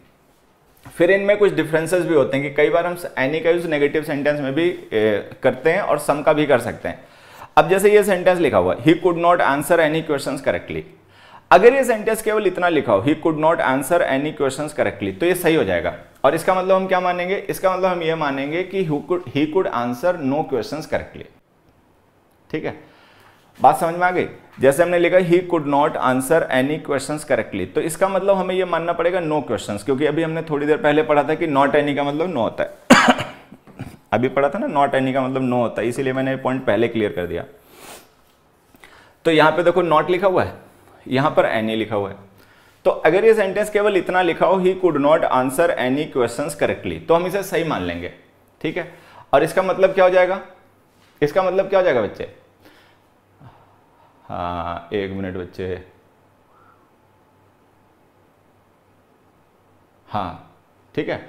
फिर इनमें कुछ डिफरेंसेस भी होते हैं कि कई बार हम एनी का यूज नेगेटिव सेंटेंस में भी करते हैं और सम का भी कर सकते हैं। अब जैसे ये सेंटेंस लिखा हुआ, ही could not answer any questions correctly, अगर ये सेंटेंस केवल इतना लिखा हो, ही could not answer any questions correctly, तो ये सही हो जाएगा। और इसका मतलब हम क्या मानेंगे? इसका मतलब हम ये मानेंगे कि he could answer no questions correctly. ठीक है, बात समझ में आ गई? जैसे हमने लिखा ही could not answer any questions correctly, तो इसका मतलब हमें ये मानना पड़ेगा नो क्वेश्चंस, क्योंकि अभी हमने थोड़ी देर पहले पढ़ा था कि नॉट एनी का मतलब नो होता है। अभी पढ़ा था ना, नॉट एनी का मतलब नो होता है, इसीलिए मैंने पॉइंट पहले क्लियर कर दिया। तो यहां पे देखो नॉट लिखा हुआ है, यहां पर एनी लिखा हुआ है। तो अगर ये सेंटेंस केवल इतना लिखा हो, ही could not answer any questions correctly, तो हम इसे सही मान लेंगे। ठीक है, और इसका मतलब क्या हो जाएगा? इसका मतलब क्या हो जाएगा बच्चे? हाँ, एक मिनट बच्चे, हाँ ठीक है,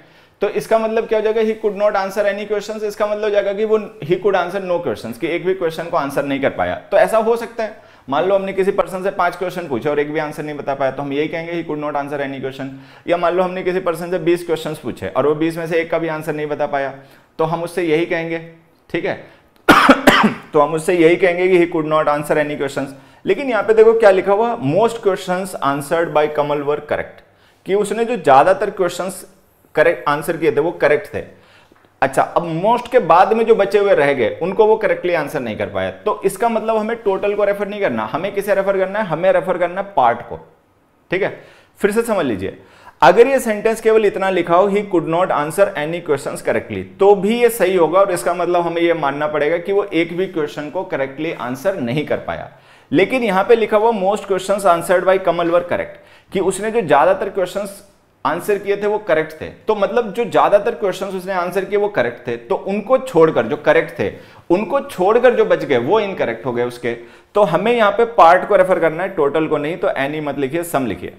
तो इसका मतलब क्या हो जाएगा? He could not answer any questions, इसका मतलब हो जाएगा कि वो he could answer no questions, कि एक भी क्वेश्चन को आंसर नहीं कर पाया। तो ऐसा हो सकता है, मान लो हमने किसी पर्सन से 5 क्वेश्चन पूछे और एक भी आंसर नहीं बता पाया, तो हम यही कहेंगे ही could not answer any question. या मान लो हमने किसी पर्सन से 20 क्वेश्चन पूछे और वो 20 में से एक का भी आंसर नहीं बता पाया, तो हम उससे यही कहेंगे। ठीक है, तो हम उससे यही कहेंगे कि he could not answer any questions. लेकिन यहाँ पे देखो क्या लिखा हुआ, most questions answered bye Kamal were correct, कि उसने जो ज्यादातर क्वेश्चंस करेक्ट आंसर किए थे वो करेक्ट थे। अच्छा, अब मोस्ट के बाद में जो बचे हुए रह गए उनको वो करेक्टली आंसर नहीं कर पाया, तो इसका मतलब हमें टोटल को रेफर नहीं करना, हमें किसे रेफर करना है? हमें रेफर करना है पार्ट को। ठीक है, फिर से समझ लीजिए, अगर ये सेंटेंस केवल इतना लिखा हो, ही could not answer any questions correctly, तो भी ये सही होगा और इसका मतलब हमें ये मानना पड़ेगा कि वो एक भी क्वेश्चन को करेक्टली आंसर नहीं कर पाया। लेकिन यहां पे लिखा हुआ most questions answered bye Kamal were correct, कि उसने जो ज्यादातर क्वेश्चंस आंसर किए थे वो करेक्ट थे। तो मतलब जो ज्यादातर क्वेश्चंस उसने आंसर किए वो करेक्ट थे, तो उनको छोड़कर, जो करेक्ट थे उनको छोड़कर जो बच गए वो इनकरेक्ट हो गए उसके। तो हमें यहां पे पार्ट को रेफर करना है, टोटल को नहीं। तो एनी मत लिखिए, सम लिखिए।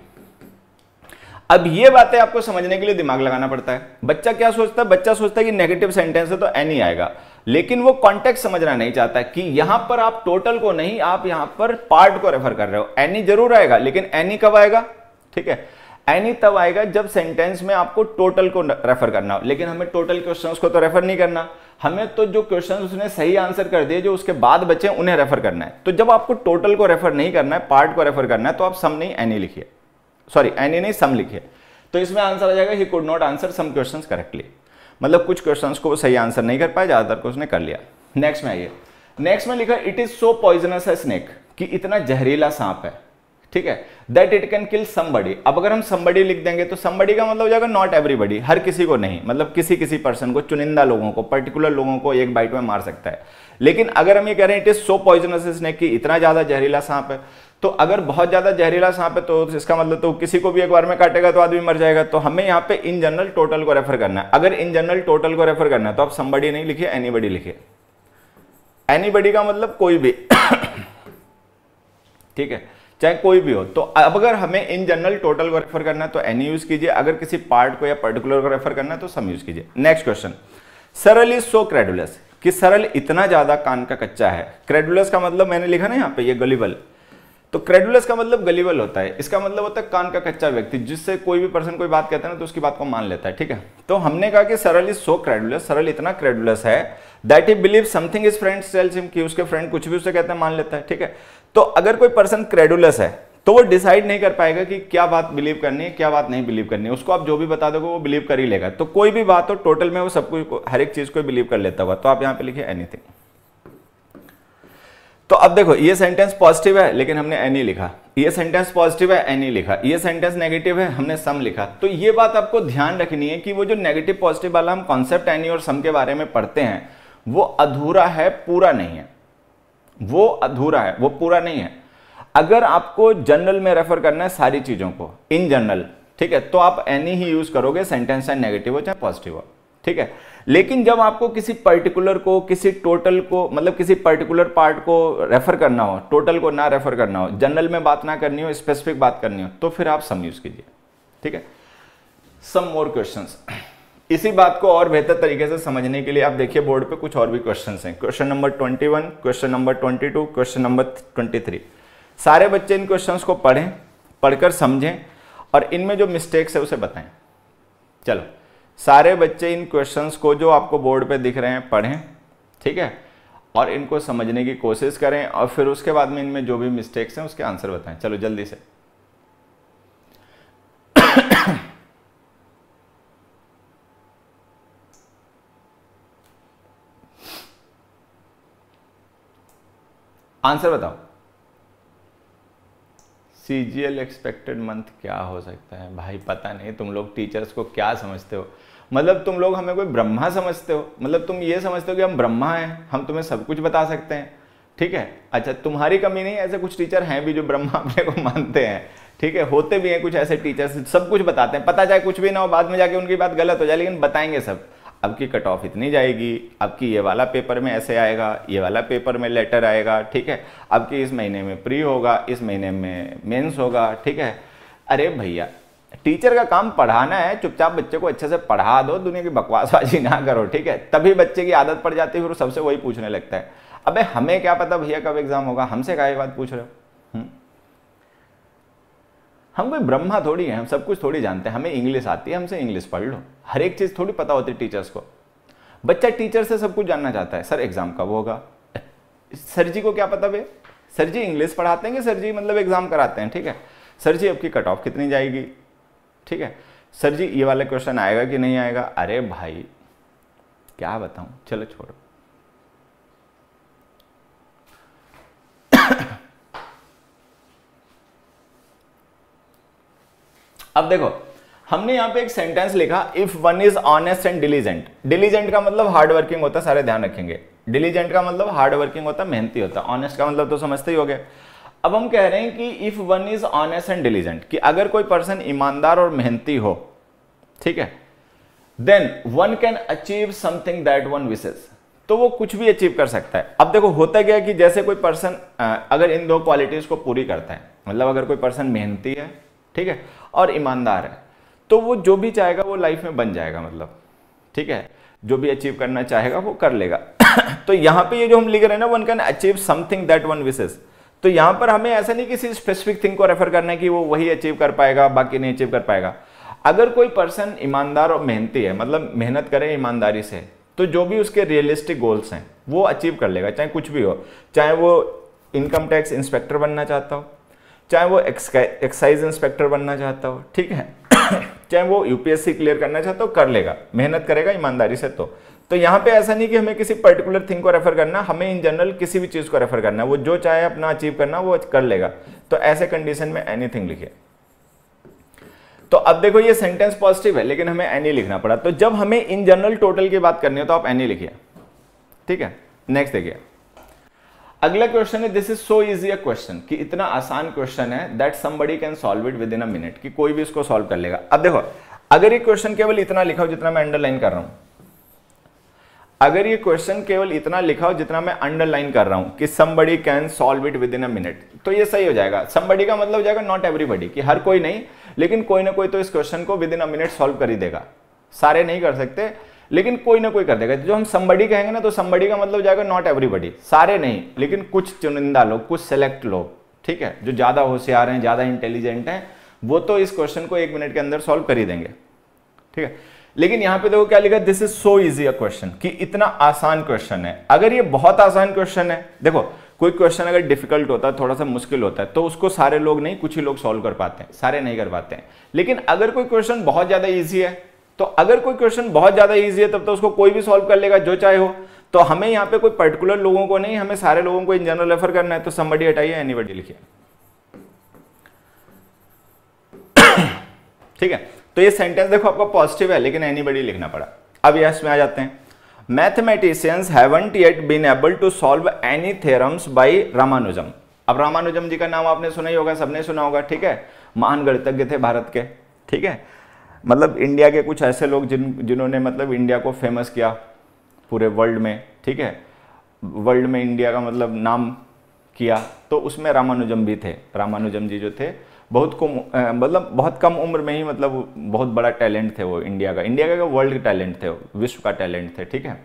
अब ये बातें आपको समझने के लिए दिमाग लगाना पड़ता है। बच्चा क्या सोचता है? बच्चा सोचता है कि नेगेटिव सेंटेंस है तो एनी आएगा, लेकिन वो कॉन्टेक्स्ट समझना नहीं चाहता कि यहां पर आप टोटल को नहीं, आप यहां पर पार्ट को रेफर कर रहे हो। एनी जरूर आएगा, लेकिन एनी कब आएगा? ठीक है, एनी तब आएगा जब सेंटेंस में आपको टोटल को रेफर करना हो। लेकिन हमें टोटल क्वेश्चंस को तो रेफर नहीं करना, हमें तो जो क्वेश्चंस उसने सही आंसर कर दिए, जो उसके बाद बचे उन्हें रेफर करना है। तो जब आपको टोटल को रेफर नहीं करना है, पार्ट को रेफर करना है, तो आप सम नहीं एनी लिखिए, सॉरी एनी नहीं सम लिखिए। तो इसमें आंसर आ जाएगा he could not answer some questions correctly, मतलब कुछ क्वेश्चंस को वो सही आंसर नहीं कर पाए, ज्यादातर को उसने कर लिया। नेक्स्ट में आइए, नेक्स्ट में लिखा इट इज सो पॉइजनस है स्नेक, कि इतना जहरीला सांप है, ठीक है, that it can kill somebody. अब अगर हम समबडी लिख देंगे तो समबडी का मतलब हो जाएगा नॉट एवरीबडी, हर किसी को नहीं, मतलब किसी किसी पर्सन को, चुनिंदा लोगों को, पर्टिकुलर लोगों को एक बाइट में मार सकता है। लेकिन अगर हम ये कह रहे हैं it is so poisonous snake, कि इतना ज्यादा जहरीला सांप है, तो अगर बहुत ज्यादा जहरीला सांप है तो इसका मतलब तो किसी को भी एक बार में काटेगा तो आदमी मर जाएगा। तो हमें यहाँ पे इन जनरल टोटल को रेफर करना है। अगर इन जनरल टोटल को रेफर करना है तो आप समबडी नहीं लिखिए, एनीबडी लिखिए। एनीबडी का मतलब कोई भी ठीक है, चाहे कोई भी हो। तो अब अगर हमें इन जनरल टोटल को रेफर करना है तो एनी यूज कीजिए, अगर किसी पार्ट को या पर्टिकुलर को रेफर करना है तो सम यूज कीजिए। नेक्स्ट क्वेश्चन, सरल इज सो क्रेडुलस, कि सरल इतना ज्यादा कान का कच्चा है। क्रेडुलस का मतलब मैंने लिखा ना यहाँ पे, ये गलिबल, तो क्रेडुलस का मतलब गलिबल होता है, इसका मतलब होता है कान का कच्चा व्यक्ति, जिससे कोई भी पर्सन कोई बात कहता है ना तो उसकी बात को मान लेता है। ठीक है, तो हमने कहा कि सरल इज सो क्रेडुलस, सरल इतना क्रेडुलस है that he believe something is friends tells him, कि उसके फ्रेंड कुछ भी उसे कहते हैं मान लेता है। ठीक है, तो अगर कोई पर्सन क्रेडुलस है तो वो डिसाइड नहीं कर पाएगा कि क्या बात बिलीव करनी है, क्या बात नहीं बिलीव करनी है। उसको आप जो भी बता दोगे वो बिलीव कर ही लेगा। तो कोई भी बात हो, टोटल में वो सब कुछ, हर एक चीज को बिलीव कर लेता होगा। तो आप यहां पे लिखिए एनीथिंग। तो अब देखो, ये सेंटेंस पॉजिटिव है लेकिन हमने एनी लिखा, ये सेंटेंस पॉजिटिव है एनी लिखा, ये सेंटेंस नेगेटिव है हमने सम लिखा। तो ये बात आपको ध्यान रखनी है कि वो जो नेगेटिव पॉजिटिव वाला हम कॉन्सेप्ट एनी और सम के बारे में पढ़ते हैं वो अधूरा है, पूरा नहीं है। वो अधूरा है, वो पूरा नहीं है। अगर आपको जनरल में रेफर करना है सारी चीजों को, इन जनरल, ठीक है, तो आप एनी ही यूज करोगे, सेंटेंस चाहे नेगेटिव हो चाहे पॉजिटिव हो। ठीक है, लेकिन जब आपको किसी पर्टिकुलर को, किसी टोटल को, मतलब किसी पर्टिकुलर पार्ट को रेफर करना हो, टोटल को ना रेफर करना हो, जनरल में बात ना करनी हो, स्पेसिफिक बात करनी हो, तो फिर आप सम यूज कीजिए। ठीक है, सम मोर क्वेश्चंस। इसी बात को और बेहतर तरीके से समझने के लिए आप देखिए बोर्ड पे कुछ और भी क्वेश्चंस हैं। Question number 21, question number 22, question number 23। सारे बच्चे इन क्वेश्चंस को पढ़ें, पढ़कर समझें और इनमें जो मिस्टेक्स है उसे बताएं। चलो, सारे बच्चे इन क्वेश्चंस को जो आपको बोर्ड पे दिख रहे हैं पढ़ें, ठीक है, और इनको समझने की कोशिश करें और फिर उसके बाद में इनमें जो भी मिस्टेक्स हैं उसके आंसर बताएं। चलो जल्दी से। आंसर बताओ। सीजीएल एक्सपेक्टेड मंथ क्या हो सकता है भाई? पता नहीं, तुम लोग टीचर्स को क्या समझते हो? मतलब तुम लोग हमें कोई ब्रह्मा समझते हो? मतलब तुम ये समझते हो कि हम ब्रह्मा हैं, हम तुम्हें सब कुछ बता सकते हैं। ठीक है, अच्छा तुम्हारी कमी नहीं, ऐसे कुछ टीचर हैं भी जो ब्रह्मा अपने को मानते हैं। ठीक है, होते भी हैं कुछ ऐसे टीचर्स, सब कुछ बताते हैं, पता चाहे कुछ भी ना हो, बाद में जाके उनकी बात गलत हो जाए, लेकिन बताएंगे सब। अब की कट ऑफ इतनी जाएगी, अब की ये वाला पेपर में ऐसे आएगा, ये वाला पेपर में लेटर आएगा। ठीक है, अब की इस महीने में प्री होगा, इस महीने में मेंस होगा। ठीक है, अरे भैया टीचर का काम पढ़ाना है, चुपचाप बच्चे को अच्छे से पढ़ा दो, दुनिया की बकवासबाजी ना करो। ठीक है, तभी बच्चे की आदत पड़ जाती है, फिर सबसे वही पूछने लगता है। अबे हमें क्या पता भैया कब एग्जाम होगा, हमसे क्या ये बात पूछ रहे हो? हम कोई ब्रह्मा थोड़ी है, हम सब कुछ थोड़ी जानते हैं। हमें इंग्लिश आती है, हमसे इंग्लिश पढ़ लो। हर एक चीज थोड़ी पता होती है टीचर्स को। बच्चा टीचर से सब कुछ जानना चाहता है, सर एग्जाम कब होगा, सर जी को क्या पता भैया? सर जी इंग्लिश पढ़ाते हैं कि सर जी मतलब एग्जाम कराते हैं? ठीक है, सर जी आपकी कट ऑफ कितनी जाएगी? ठीक है, सर जी ये वाला क्वेश्चन आएगा कि नहीं आएगा? अरे भाई क्या बताऊं, चलो छोड़ो। अब देखो, हमने यहाँ पे एक सेंटेंस लिखा, if one is honest and diligent. Diligent का मतलब हार्ड वर्किंग होता है, सारे ध्यान रखेंगे। डिलीजेंट का मतलब हार्ड वर्किंग होता है, मेहनती होता है। ऑनेस्ट का मतलब तो समझते ही हो गए। अब हम कह रहे हैं कि if one is honest and diligent, कि अगर कोई पर्सन ईमानदार और मेहनती हो, ठीक है, then one can achieve something that one wishes, तो वो कुछ भी अचीव कर सकता है। अब देखो होता क्या है कि जैसे कोई पर्सन अगर इन दो क्वालिटीज को पूरी करता है, मतलब अगर कोई पर्सन मेहनती है, ठीक है, और ईमानदार है, तो वो जो भी चाहेगा वो लाइफ में बन जाएगा, मतलब ठीक है, जो भी अचीव करना चाहेगा वो कर लेगा। तो यहाँ पे ये जो हम लिख रहे हैं ना, one can achieve something that one wishes, तो यहाँ पर हमें ऐसा नहीं किसी स्पेसिफिक थिंग को रेफर करना है कि वो वही अचीव कर पाएगा, बाकी नहीं अचीव कर पाएगा। अगर कोई पर्सन ईमानदार और मेहनती है, मतलब मेहनत करे ईमानदारी से, तो जो भी उसके रियलिस्टिक गोल्स हैं वो अचीव कर लेगा, चाहे कुछ भी हो। चाहे वो इनकम टैक्स इंस्पेक्टर बनना चाहता हो, चाहे वो एक्साइज इंस्पेक्टर बनना चाहता हो, ठीक है, चाहे वो यूपीएससी क्लियर करना चाहता हो, कर लेगा, मेहनत करेगा ईमानदारी से। तो यहाँ पे ऐसा नहीं कि हमें किसी पर्टिकुलर थिंग को रेफर करना, हमें इन जनरल किसी भी चीज को रेफर करना है, वो जो चाहे अपना अचीव करना वो कर लेगा। तो ऐसे कंडीशन में एनीथिंग लिखिए। तो अब देखो ये सेंटेंस पॉजिटिव है लेकिन हमें एनी लिखना पड़ा, तो जब हमें इन जनरल टोटल की बात करनी है तो आप एनी लिखिए, ठीक है। नेक्स्ट देखिए, अगला क्वेश्चन है, this is so easy a question, कि इतना आसान क्वेश्चन है that somebody can solve it with in a minute, कि कोई भी इसको सॉल्व कर लेगा। अब देखो अगर ये क्वेश्चन केवल इतना लिखा हो जितना मैं अंडरलाइन कर रहा हूं, अगर ये क्वेश्चन केवल इतना लिखा हो जितना मैं अंडरलाइन कर रहा हूं कि somebody can solve it with in a minute, तो ये सही हो जाएगा। somebody का मतलब हो जाएगा नॉट एवरीबडी, कि हर कोई नहीं, लेकिन कोई ना कोई तो इस क्वेश्चन को with in a minute solve कर ही देगा। सारे नहीं कर सकते लेकिन कोई ना कोई कर देगा। जो हम somebody कहेंगे ना, तो somebody का मतलब हो जाएगा नॉट एवरीबडी, सारे नहीं, लेकिन कुछ चुनिंदा लोग, कुछ सेलेक्ट लोग, ठीक है, जो ज्यादा होशियार हैं, ज्यादा इंटेलिजेंट हैं, वो तो इस क्वेश्चन को 1 मिनट के अंदर सॉल्व कर ही देंगे, ठीक है। लेकिन यहां पे देखो क्या लिखा, this is so easy a question, कि इतना आसान क्वेश्चन है। अगर ये बहुत आसान क्वेश्चन है, देखो कोई क्वेश्चन अगर डिफिकल्ट होता है, थोड़ा सा मुश्किल होता है, तो उसको सारे लोग नहीं, कुछ ही लोग सॉल्व कर पाते हैं, सारे नहीं कर पाते हैं। लेकिन अगर कोई क्वेश्चन बहुत ज्यादा ईजी है, तो अगर कोई क्वेश्चन बहुत ज्यादा ईजी है तब तो उसको कोई भी सॉल्व कर लेगा, जो चाहे हो। तो हमें यहाँ पे कोई पर्टिकुलर लोगों को नहीं, हमें सारे लोगों को इन जनरल रेफर करना है। तो somebody हटाइए, एनीबडी लिखिए, ठीक है। तो ये सेंटेंस देखो आपका पॉजिटिव है लेकिन एनीबडी लिखना पड़ा। अब यस में आ जाते हैं, mathematicians haven't yet been able to solve any theorems by Ramanujam. अब रामानुजम जी का नाम आपने सुना ही होगा, सबने सुना होगा, ठीक है, महान गणितज्ञ थे भारत के, ठीक है, मतलब इंडिया के कुछ ऐसे लोग जिन्होंने मतलब इंडिया को फेमस किया पूरे वर्ल्ड में, ठीक है, वर्ल्ड में इंडिया का मतलब नाम किया, तो उसमें रामानुजम भी थे। रामानुजम जी जो थे बहुत मतलब बहुत कम उम्र में ही मतलब बहुत बड़ा टैलेंट थे वो, इंडिया का वर्ल्ड का टैलेंट थे, विश्व का टैलेंट थे, ठीक है।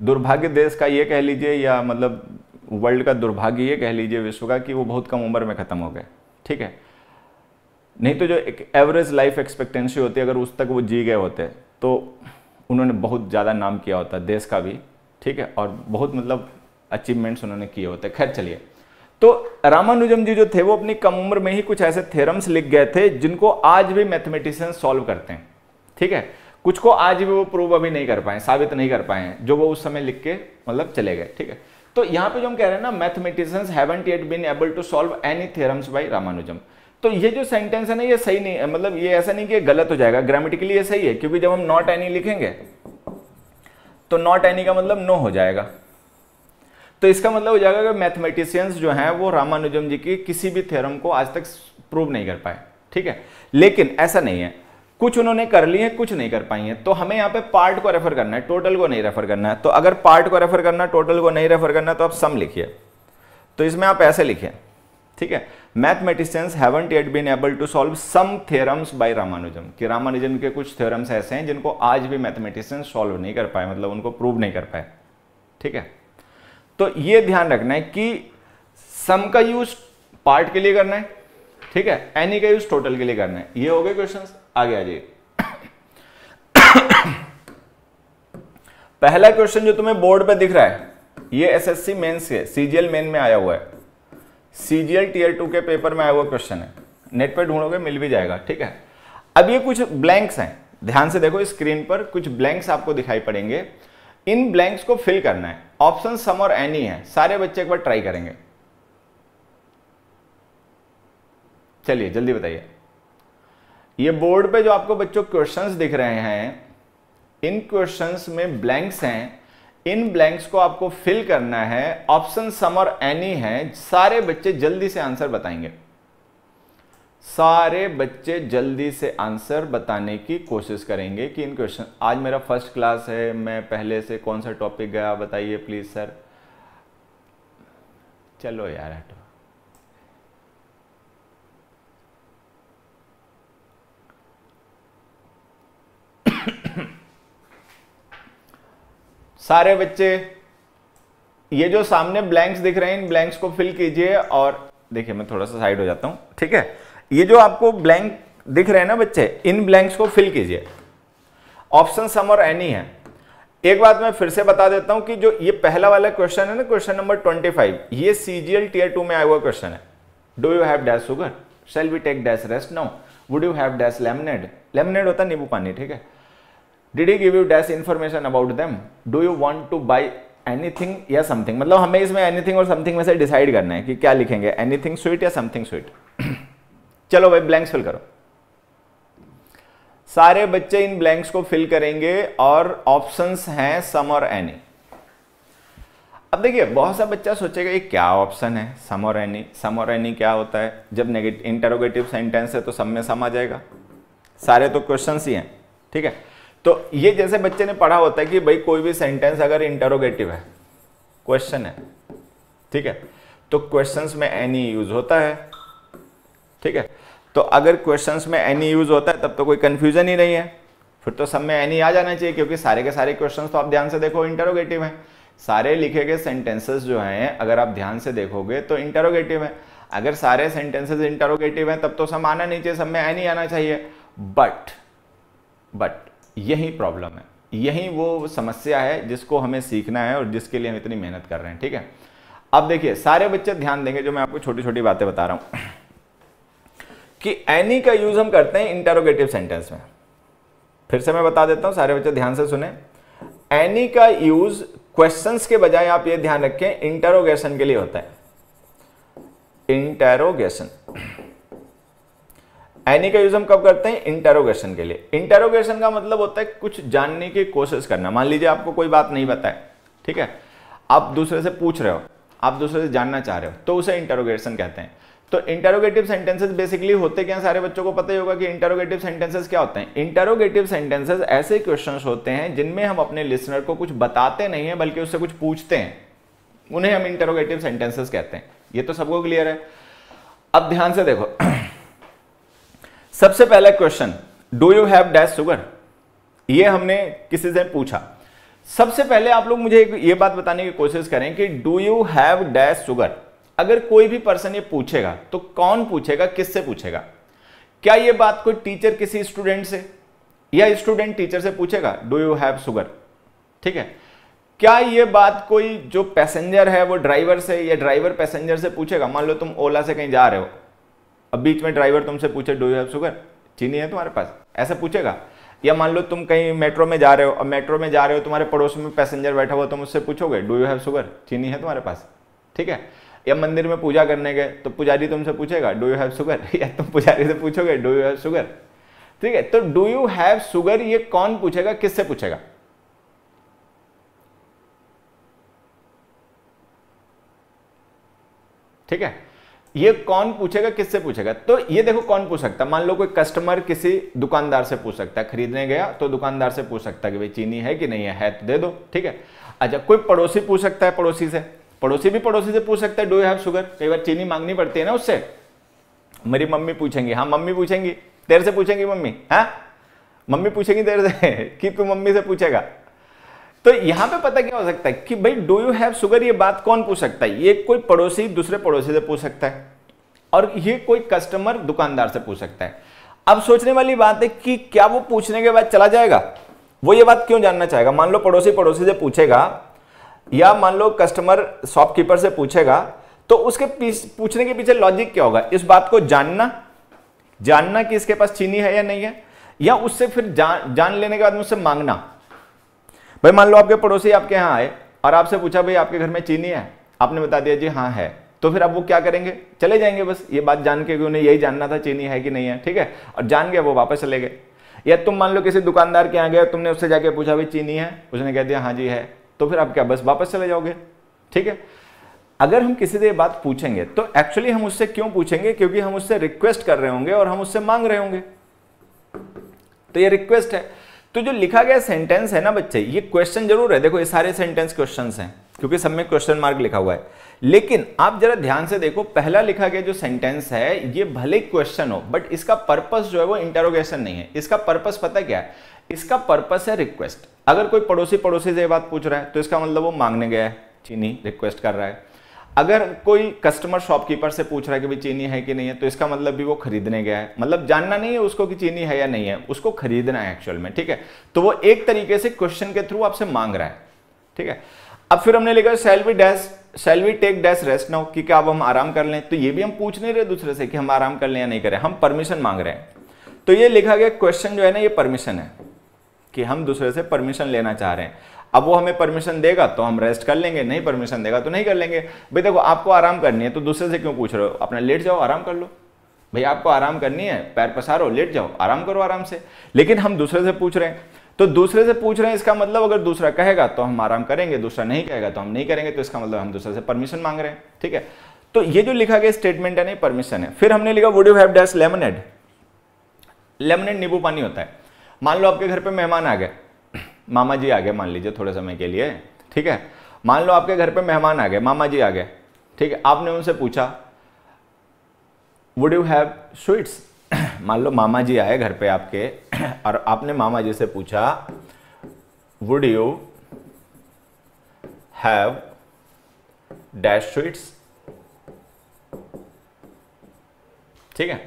दुर्भाग्य देश का ये कह लीजिए, या मतलब वर्ल्ड का दुर्भाग्य ये कह लीजिए विश्व का, कि वो बहुत कम उम्र में खत्म हो गए, ठीक है। नहीं तो जो एक एवरेज लाइफ एक्सपेक्टेंसी होती है, अगर उस तक वो जी गए होते तो उन्होंने बहुत ज़्यादा नाम किया होता देश का भी, ठीक है, और बहुत मतलब अचीवमेंट्स उन्होंने किए होते। खैर चलिए, तो रामानुजम जी जो थे वो अपनी कम उम्र में ही कुछ ऐसे थ्योरम्स लिख गए थे जिनको आज भी मैथमेटिशियंस सॉल्व करते हैं, ठीक है। कुछ को आज भी वो प्रूव अभी नहीं कर पाए, साबित नहीं कर पाए हैं, जो वो उस समय लिख के मतलब चले गए, ठीक है। तो यहाँ पे जो हम कह रहे हैं ना, mathematicians haven't yet been able to solve any theorems by Ramanujam, तो ये जो सेंटेंस है ना, ये सही नहीं है, मतलब ये ऐसा नहीं कि गलत हो जाएगा, ग्रामेटिकली ये सही है, क्योंकि जब हम नॉट एनी लिखेंगे तो नॉट एनी का मतलब नो हो जाएगा। तो इसका मतलब हो जाएगा कि मैथमेटिशियंस जो हैं वो रामानुजम जी की किसी भी थ्योरम को आज तक प्रूव नहीं कर पाए, ठीक है। लेकिन ऐसा नहीं है, कुछ उन्होंने कर ली है, कुछ नहीं कर पाई है। तो हमें यहाँ पे पार्ट को रेफर करना है, टोटल को नहीं रेफर करना है। तो अगर पार्ट को रेफर करना, टोटल को नहीं रेफर करना, तो आप सम लिखिए। तो इसमें आप ऐसे लिखिए, ठीक है, mathematicians haven't yet been able to solve some theorems by Ramanujam, कि रामानुजम के कुछ थ्योरम्स ऐसे हैं जिनको आज भी मैथमेटिशियंस सॉल्व नहीं कर पाए, मतलब उनको प्रूव नहीं कर पाए, ठीक है। तो ये ध्यान रखना है कि सम का यूज पार्ट के लिए करना है, ठीक है, एनी का यूज टोटल के लिए करना है। ये हो गए क्वेश्चंस, आगे आ जाइए। पहला क्वेश्चन जो तुम्हें बोर्ड पे दिख रहा है, ये एसएससी मेंस से सीजीएल मेन में आया हुआ है, सीजीएल टियर 2 के पेपर में आया हुआ क्वेश्चन है, नेट पे ढूंढोगे मिल भी जाएगा, ठीक है। अब ये कुछ ब्लैंक्स हैं, ध्यान से देखो, स्क्रीन पर कुछ ब्लैंक्स आपको दिखाई पड़ेंगे, इन ब्लैंक्स को फिल करना है। ऑप्शन सम और एनी है, सारे बच्चे एक बार ट्राई करेंगे। चलिए जल्दी बताइए, ये बोर्ड पे जो आपको बच्चों क्वेश्चंस दिख रहे हैं, इन क्वेश्चंस में ब्लैंक्स हैं, इन ब्लैंक्स को आपको फिल करना है। ऑप्शन सम और एनी है। सारे बच्चे जल्दी से आंसर बताएंगे, सारे बच्चे जल्दी से आंसर बताने की कोशिश करेंगे कि इन क्वेश्चन, आज मेरा फर्स्ट क्लास है, मैं पहले से कौन सा टॉपिक गया बताइए प्लीज सर। चलो यार हटो। सारे बच्चे ये जो सामने ब्लैंक्स दिख रहे हैं, इन ब्लैंक्स को फिल कीजिए। और देखिए मैं थोड़ा सा साइड हो जाता हूं, ठीक है। ये जो आपको ब्लैंक दिख रहे हैं ना बच्चे, इन ब्लैंक्स को फिल कीजिए। ऑप्शन सम और एनी है। एक बात मैं फिर से बता देता हूं कि जो ये पहला वाला क्वेश्चन है ना, क्वेश्चन नंबर 25, ये सीजीएल टियर 2 में आया हुआ क्वेश्चन है। Do you have dash sugar, shall we take dash rest now, would you have dash lemonade, lemonade होता है नींबू पानी, ठीक है। Did he give you dash information about them, do you want to buy anything या something. मतलब हमें इसमें एनीथिंग और समथिंग में से डिसाइड करना है कि क्या लिखेंगे, एनीथिंग स्वीट या समथिंग स्वीट। चलो भाई ब्लैंक्स फिल करो। सारे बच्चे इन ब्लैंक्स को फिल करेंगे और ऑप्शंस हैं सम और एनी। अब देखिए बहुत सा बच्चा सोचेगा ये क्या ऑप्शन है, सम और एनी। सम और एनी क्या होता है? जब नेगेटिव इंटरोगेटिव सेंटेंस है तो सम में सम आ जाएगा। सारे तो क्वेश्चंस ही हैं, ठीक है। तो ये जैसे बच्चे ने पढ़ा होता है कि भाई कोई भी सेंटेंस अगर इंटरोगेटिव है, क्वेश्चन है, ठीक है, तो क्वेश्चंस में एनी यूज होता है, ठीक है। तो अगर क्वेश्चंस में एनी यूज होता है तब तो कोई कंफ्यूजन ही नहीं है, फिर तो सब में एनी आ जाना चाहिए, क्योंकि सारे के सारे क्वेश्चंस तो आप ध्यान से देखो इंटरोगेटिव हैं। सारे लिखे गए सेंटेंसेस जो हैं अगर आप ध्यान से देखोगे तो इंटरोगेटिव है। अगर सारे सेंटेंसेस इंटरोगेटिव हैं तब तो सब आना नहीं चाहिए, सब में एनी आना चाहिए। बट यही प्रॉब्लम है, यही वो समस्या है जिसको हमें सीखना है और जिसके लिए हम इतनी मेहनत कर रहे हैं, ठीक है। अब देखिए सारे बच्चे ध्यान देंगे जो मैं आपको छोटी छोटी बातें बता रहा हूं कि एनी का यूज हम करते हैं इंटरोगेटिव सेंटेंस में। फिर से मैं बता देता हूं, सारे बच्चे ध्यान से सुने। एनी का यूज क्वेश्चंस के बजाय आप ये ध्यान रखें इंटरोगेशन के लिए होता है। इंटरोगेशन, एनी का यूज हम कब करते हैं? इंटरोगेशन के लिए। इंटरोगेशन का मतलब होता है कुछ जानने की कोशिश करना। मान लीजिए आपको कोई बात नहीं पता है, ठीक है, आप दूसरे से पूछ रहे हो, आप दूसरे से जानना चाह रहे हो, तो उसे इंटरोगेशन कहते हैं। तो इंटरोगेटिव सेंटेंसेस बेसिकली होते क्या? सारे बच्चों को पता ही होगा कि इंटरोगेटिव सेंटेंसेस क्या होते हैं। इंटरोगेटिव सेंटेंसेस ऐसे क्वेश्चंस होते हैं जिनमें हम अपने लिसनर को कुछ बताते नहीं है बल्कि उससे कुछ पूछते हैं, उन्हें हम इंटरोगेटिव सेंटेंसेस कहते हैं। ये तो सबको क्लियर है। अब ध्यान से देखो, सबसे पहला question, do you have dash sugar, ये हमने किसी से पूछा। सबसे पहले आप लोग मुझे ये बात बताने की कोशिश करें कि do you have dash sugar. अगर कोई भी पर्सन ये पूछेगा तो कौन पूछेगा, किससे पूछेगा? क्या ये बात कोई टीचर किसी स्टूडेंट से या स्टूडेंट टीचर से पूछेगा डू यू हैव शुगर, ठीक है। क्या ये बात कोई जो पैसेंजर है वो ड्राइवर से या ड्राइवर पैसेंजर से पूछेगा? मान लो तुम ओला से कहीं जा रहे हो, अब बीच में ड्राइवर तुमसे पूछे डू यू हैव शुगर, चीनी है तुम्हारे पास, ऐसा पूछेगा। या मान लो तुम कहीं मेट्रो में जा रहे हो, अब मेट्रो में जा रहे हो, तुम्हारे पड़ोस में पैसेंजर बैठा हुआ, तुम उससे पूछोगे डू यू हैव शुगर, चीनी है तुम्हारे पास, ठीक है। या मंदिर में पूजा करने गए तो पुजारी तुमसे पूछेगा डू यू हैव शुगर, या तुम पुजारी से पूछोगे डू यू हैव शुगर, ठीक है। तो डू यू हैव शुगर ये कौन पूछेगा, किससे पूछेगा? ठीक है, ये कौन पूछेगा, किससे पूछेगा? तो ये देखो कौन पूछ सकता है। मान लो कोई कस्टमर किसी दुकानदार से पूछ सकता है, खरीदने गया तो दुकानदार से पूछ सकता है कि भाई चीनी है कि नहीं है तो दे दो, ठीक है। अच्छा, कोई पड़ोसी पूछ सकता है, पड़ोसी से, पड़ोसी भी पड़ोसी से पूछ सकता है डू यू हैव शुगर। कई बार चीनी मांगनी पड़ती है ना उससे, मेरी मम्मी पूछेंगी, हाँ मम्मी पूछेंगी, तेरे से पूछेंगी मम्मी, हाँ मम्मी पूछेंगी तेरे से कि तू मम्मी से पूछेगा। तो यहां पे पता क्या हो सकता है कि भाई डू यू हैव शुगर ये बात कौन पूछ सकता है? ये कोई पड़ोसी दूसरे पड़ोसी से पूछ सकता है, और ये कोई कस्टमर दुकानदार से पूछ सकता है। अब सोचने वाली बात है कि क्या वो पूछने के बाद चला जाएगा? वो ये बात क्यों जानना चाहेगा? मान लो पड़ोसी पड़ोसी से पूछेगा, या मान लो कस्टमर शॉपकीपर से पूछेगा, तो उसके पूछने के पीछे लॉजिक क्या होगा? इस बात को जानना कि इसके पास चीनी है या नहीं है, या उससे फिर जान लेने के बाद मुझसे मांगना। भाई मान लो आपके पड़ोसी आपके यहाँ आए और आपसे पूछा भाई आपके घर में चीनी है, आपने बता दिया जी हाँ है, तो फिर अब वो क्या करेंगे, चले जाएंगे बस, ये बात जान के कि उन्हें यही जानना था चीनी है कि नहीं है, ठीक है, और जान गए वो वापस चले गए। या तुम मान लो किसी दुकानदार के यहाँ गए, तुमने उससे जाके पूछा भाई चीनी है, उसने कह दिया हाँ जी है, तो फिर आप क्या बस वापस चले जाओगे, ठीक है। अगर हम किसी से ये बात पूछेंगे तो एक्चुअली हम उससे क्यों पूछेंगे, क्योंकि हम उससे रिक्वेस्ट कर रहे होंगे और हम उससे मांग रहे होंगे, तो ये रिक्वेस्ट है। तो जो लिखा गया सेंटेंस है ना बच्चे, ये क्वेश्चन जरूर है, देखो ये सारे सेंटेंस क्वेश्चंस हैं क्योंकि सब में क्वेश्चन मार्क लिखा हुआ है, लेकिन आप जरा ध्यान से देखो, पहला लिखा गया जो सेंटेंस है ये भले क्वेश्चन हो बट इसका पर्पस जो है वो इंटरोगेशन नहीं है। इसका पर्पस पता क्या है, इसका पर्पस है रिक्वेस्ट। अगर कोई पड़ोसी से ये बात पूछ रहा है तो इसका मतलब वो मांगने गया है, चीनी रिक्वेस्ट कर रहा है। अगर कोई कस्टमर शॉपकीपर से पूछ रहा है कि भाई चीनी है कि नहीं है, तो इसका मतलब भी वो खरीदने गया है, मतलब जानना नहीं है उसको कि चीनी है या नहीं है, उसको खरीदना है एक्चुअल में, ठीक है। तो वो एक तरीके से क्वेश्चन के थ्रू आपसे मांग रहा है, ठीक है। अब फिर हमने लिखा shall we take dash rest now, कि क्या अब हम आराम कर लें, तो ये भी हम पूछ नहीं रहे दूसरे से कि हम आराम कर लें या नहीं करें, हम परमिशन मांग रहे हैं। तो ये लिखा गया क्वेश्चन जो है ना, ये परमिशन है कि हम दूसरे से परमिशन लेना चाह रहे हैं। अब वो हमें परमिशन देगा तो हम रेस्ट कर लेंगे, नहीं परमिशन देगा तो नहीं कर लेंगे। भाई देखो आपको आराम करनी है तो दूसरे से क्यों पूछ रहे हो, अपना लेट जाओ आराम कर लो, भाई आपको आराम करनी है पैर पसारो लेट जाओ आराम करो आराम से। लेकिन हम दूसरे से पूछ रहे हैं, तो दूसरे से पूछ रहे हैं इसका मतलब अगर दूसरा कहेगा तो हम आराम करेंगे, दूसरा नहीं कहेगा तो हम नहीं करेंगे, तो इसका मतलब हम दूसरे से परमिशन मांग रहे हैं, ठीक है। तो ये जो लिखा गया स्टेटमेंट है नहीं, परमिशन है। फिर हमने लिखा would you have dash lemonade. Lemonade नींबू पानी होता है। मान लो आपके घर पे मेहमान आ गए, मामा जी आ गए मान लीजिए थोड़े समय के लिए, ठीक है। मान लो आपके घर पे मेहमान आ गए, मामा जी आ गए, ठीक है। आपने उनसे पूछा वुड यू हैव स्वीट्स। मान लो मामा जी आए घर पे आपके और आपने मामा जी से पूछा would you have dash sweets, ठीक है।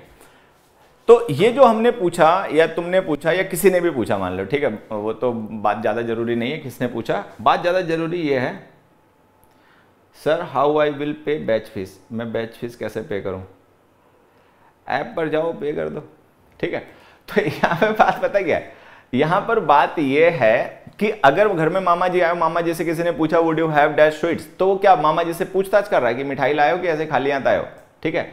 तो ये जो हमने पूछा या तुमने पूछा या किसी ने भी पूछा मान लो, ठीक है, वो तो बात ज़्यादा जरूरी नहीं है किसने पूछा, बात ज़्यादा जरूरी ये है sir how I will pay batch fees, मैं बैच फीस कैसे पे करूं, ऐप पर जाओ पे कर दो, ठीक है। तो यहाँ पे बात पता क्या है, यहाँ पर बात ये है कि अगर घर में मामा जी आए, मामा जी से किसी ने पूछा would you have dash sweets, तो वो क्या मामा जी से पूछताछ कर रहा है कि मिठाई लाए कि ऐसे खाली आता हो, ठीक है।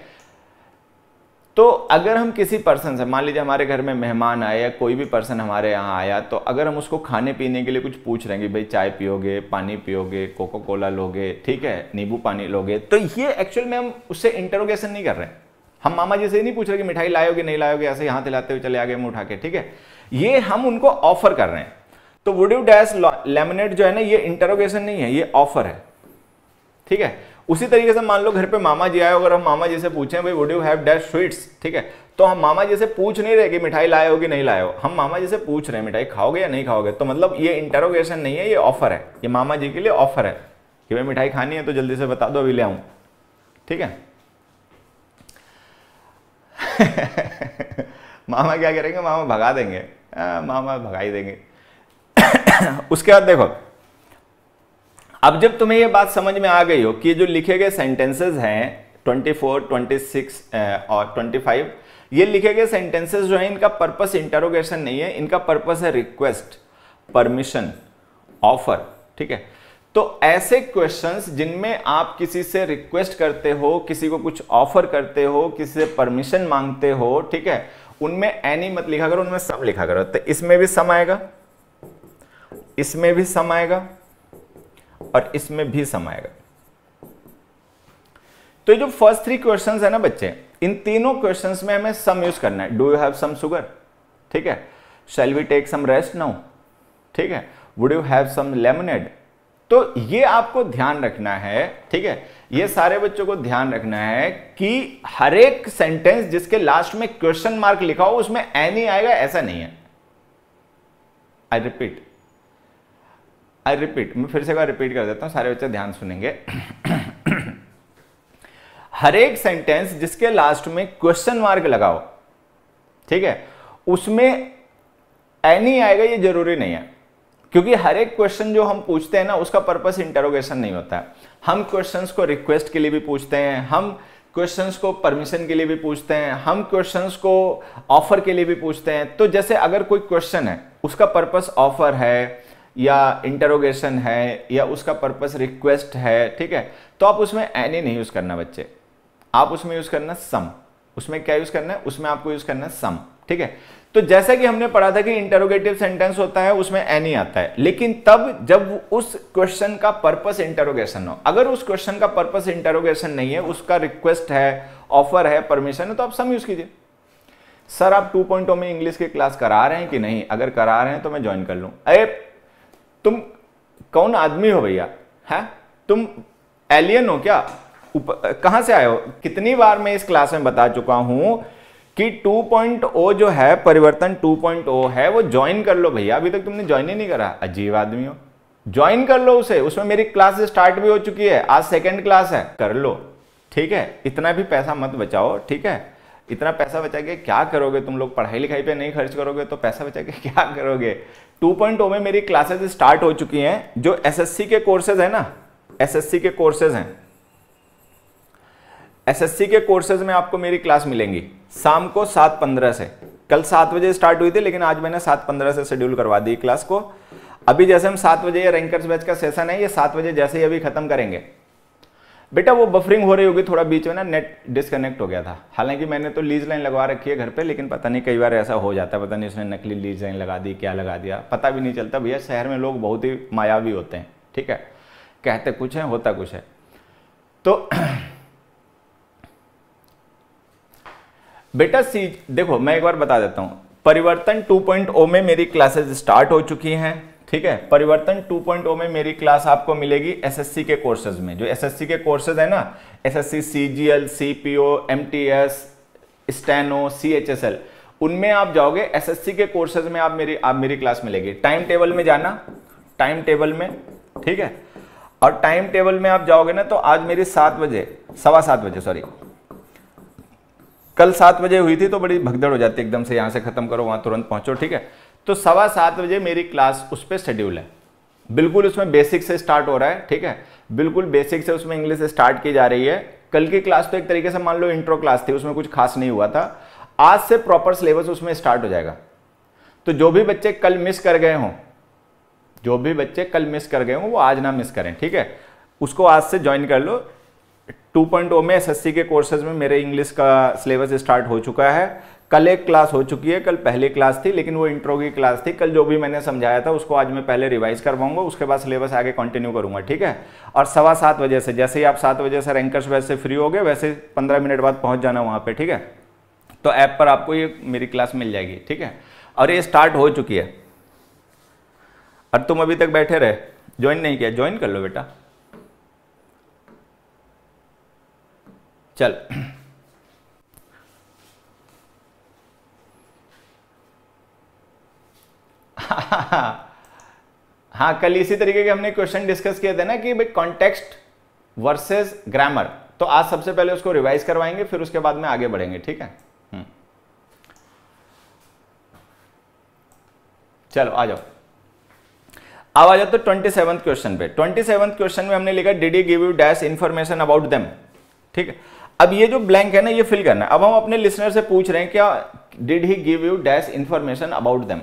तो अगर हम किसी पर्सन से, मान लीजिए हमारे घर में मेहमान आए या कोई भी पर्सन हमारे यहाँ आया, तो अगर हम उसको खाने पीने के लिए कुछ पूछ रहे हैं कि भाई चाय पियोगे, पानी पियोगे, कोको कोला लोगे, ठीक है, नींबू पानी लोगे, तो ये एक्चुअल में हम उससे इंटरोगेशन नहीं कर रहे हैं। हम मामा जी से नहीं पूछ रहे कि मिठाई लाओगे नहीं लाओगे, ऐसे यहाँ हिलाते हुए चले आ गए मुंह उठा के, ठीक है। ये हम उनको ऑफर कर रहे हैं। तो वुड यू डैश लेमनेड जो है ना, ये इंटरोगेशन नहीं है, ये ऑफर है, ठीक है। उसी तरीके से मान लो घर पे मामा जी आए, अगर हम मामा जी से पूछें भाई would you have dash sweets, ठीक है, तो हम मामा जी से पूछ नहीं रहे कि मिठाई लाए हो कि नहीं लाए हो, हम मामा जी से पूछ रहे हैं मिठाई खाओगे या नहीं खाओगे। तो मतलब ये इंटरोगेशन नहीं है, ये ऑफर है, ये मामा जी के लिए ऑफर है कि भाई मिठाई खानी है तो जल्दी से बता दो अभी ले आऊं, ठीक है। मामा क्या करेंगे, मामा भगा देंगे, मामा भगा ही देंगे। उसके बाद देखो, अब जब तुम्हें ये बात समझ में आ गई हो कि जो लिखे गए सेंटेंसेस हैं 24, 26 और 25, ये लिखे गए सेंटेंसेस जो हैं इनका पर्पस इंटरोगेशन नहीं है, इनका पर्पस है रिक्वेस्ट, परमिशन, ऑफर, ठीक है। तो ऐसे क्वेश्चंस जिनमें आप किसी से रिक्वेस्ट करते हो, किसी को कुछ ऑफर करते हो, किसी से परमिशन मांगते हो, ठीक है, उनमें एनी मत लिखा करो, उनमें सम लिखा करो। तो इसमें भी सम आएगा, इसमें भी सम आएगा और इसमें भी सम आएगा। तो ये जो फर्स्ट 3 क्वेश्चंस है ना बच्चे, इन तीनों क्वेश्चंस में हमें सम यूज करना है। Do you have some sugar, ठीक है, shall we take some rest now, ठीक है, would you have some lemonade. तो ये आपको ध्यान रखना है, ठीक है, ये सारे बच्चों को ध्यान रखना है कि हर एक सेंटेंस जिसके लास्ट में क्वेश्चन मार्क लिखा हो उसमें एनी आएगा, ऐसा नहीं है। आई रिपीट, मैं फिर से एक बार रिपीट कर देता हूं, सारे बच्चे ध्यान सुनेंगे। हर एक सेंटेंस जिसके लास्ट में क्वेश्चन मार्क लगाओ, ठीक है, उसमें एनी आएगा, ये जरूरी नहीं है, क्योंकि हर एक क्वेश्चन जो हम पूछते हैं ना उसका पर्पस इंटरोगेशन नहीं होता है। हम क्वेश्चंस को रिक्वेस्ट के लिए भी पूछते हैं, हम क्वेश्चंस को परमिशन के लिए भी पूछते हैं, हम क्वेश्चंस को ऑफर के लिए भी पूछते हैं। तो जैसे अगर कोई क्वेश्चन है उसका पर्पस ऑफर है या इंटरोगेशन है या उसका पर्पस रिक्वेस्ट है, ठीक है, तो आप उसमें एनी नहीं यूज करना बच्चे, आप उसमें यूज करना सम। उसमें क्या यूज करना है, उसमें आपको यूज करना है सम, ठीक है। तो जैसा कि हमने पढ़ा था कि इंटरोगेटिव सेंटेंस होता है उसमें एनी आता है, लेकिन तब जब उस क्वेश्चन का पर्पस इंटरोगेशन हो। अगर उस क्वेश्चन का पर्पस इंटरोगेशन नहीं है, उसका रिक्वेस्ट है, ऑफर है, परमिशन है, तो आप सम यूज कीजिए। सर आप 2.0 में इंग्लिश की क्लास करा रहे हैं कि नहीं? अगर करा रहे हैं तो मैं ज्वाइन कर लूं। अरे तुम कौन आदमी हो भैया, है तुम एलियन हो क्या? कहां से आए हो? कितनी बार मैं इस क्लास में बता चुका हूं कि 2.0 जो है, परिवर्तन 2.0 है, वो ज्वाइन कर लो भैया। अभी तक तुमने ज्वाइन ही नहीं करा, अजीब आदमी हो। ज्वाइन कर लो उसे, उसमें मेरी क्लास स्टार्ट भी हो चुकी है, आज सेकंड क्लास है, कर लो, ठीक है। इतना भी पैसा मत बचाओ, ठीक है। इतना पैसा बचा के क्या करोगे तुम लोग? पढ़ाई लिखाई पे नहीं खर्च करोगे तो पैसा बचा के क्या करोगे? 2.0 में मेरी क्लासेस स्टार्ट हो चुकी हैं। जो एसएससी के कोर्सेज है ना, एसएससी के कोर्सेज हैं, एसएससी के कोर्सेज में आपको मेरी क्लास मिलेंगी शाम को 7:15 से। कल 7 बजे स्टार्ट हुई थी, लेकिन आज मैंने 7:15 से शेड्यूल करवा दी क्लास को। अभी जैसे हम 7 बजे, ये रैंकर्स बैच का सेशन है, ये 7 बजे जैसे ही अभी खत्म करेंगे। बेटा वो बफरिंग हो रही होगी थोड़ा, बीच में ना नेट डिस्कनेक्ट हो गया था। हालांकि मैंने तो लीज लाइन लगवा रखी है घर पे, लेकिन पता नहीं कई बार ऐसा हो जाता है, पता नहीं उसने नकली लीज लाइन लगा दी, क्या लगा दिया, पता भी नहीं चलता। भैया शहर में लोग बहुत ही मायावी होते हैं, ठीक है, कहते कुछ है होता कुछ है। तो बेटा देखो मैं एक बार बता देता हूं, परिवर्तन 2.0 में मेरी क्लासेस स्टार्ट हो चुकी हैं, ठीक है। परिवर्तन 2.0 में मेरी क्लास आपको मिलेगी एसएससी के कोर्सेज में। जो एसएससी के कोर्सेज है ना, SSC CGL, CPO, MTS, steno, CHSL, उनमें आप जाओगे। एसएससी के कोर्सेज में आप मेरी क्लास मिलेगी। टाइम टेबल में जाना, टाइम टेबल में, ठीक है। और टाइम टेबल में आप जाओगे ना, तो आज मेरी 7 बजे, 7:15 बजे, सॉरी, कल 7 बजे हुई थी तो बड़ी भगदड़ हो जाती है, एकदम से यहां से खत्म करो वहां तुरंत पहुंचो, ठीक है। तो 7:15 बजे मेरी क्लास उस पर शेड्यूल है, बिल्कुल उसमें बेसिक से स्टार्ट हो रहा है, ठीक है, बिल्कुल बेसिक से उसमें इंग्लिश स्टार्ट की जा रही है। कल की क्लास तो एक तरीके से मान लो इंट्रो क्लास थी, उसमें कुछ खास नहीं हुआ था। आज से प्रॉपर सिलेबस उसमें स्टार्ट हो जाएगा। तो जो भी बच्चे कल मिस कर गए हों, जो भी बच्चे कल मिस कर गए हों, वो आज ना मिस करें, ठीक है। उसको आज से ज्वाइन कर लो। 2.0 में एसएससी के कोर्सेज में मेरे इंग्लिश का सिलेबस स्टार्ट हो चुका है। कल एक क्लास हो चुकी है, कल पहली क्लास थी, लेकिन वो इंट्रो की क्लास थी। कल जो भी मैंने समझाया था उसको आज मैं पहले रिवाइज करवाऊंगा, उसके बाद सिलेबस आगे कंटिन्यू करूंगा, ठीक है। और 7:15 बजे से, जैसे ही आप 7 बजे से रैंकर्स बैच से फ्री हो गए, वैसे 15 मिनट बाद पहुंच जाना वहां पे, ठीक है। तो ऐप पर आपको ये मेरी क्लास मिल जाएगी, ठीक है। और ये स्टार्ट हो चुकी है। और तुम अभी तक बैठे रहे, ज्वाइन नहीं किया, ज्वाइन कर लो बेटा। चल हाँ, कल इसी तरीके के हमने क्वेश्चन डिस्कस किए थे ना कि भाई कॉन्टेक्स्ट वर्सेस ग्रामर। तो आज सबसे पहले उसको रिवाइज करवाएंगे, फिर उसके बाद में आगे बढ़ेंगे, ठीक है। चलो आ जाओ, अब आ जाओ तो 27th क्वेश्चन पे। 27th क्वेश्चन में हमने लिखा did he give you dash information about them, ठीक है। अब ये जो ब्लैंक है ना, ये फिल करना है। अब हम अपने लिसनर से पूछ रहे हैं क्या did he give you dash information about them.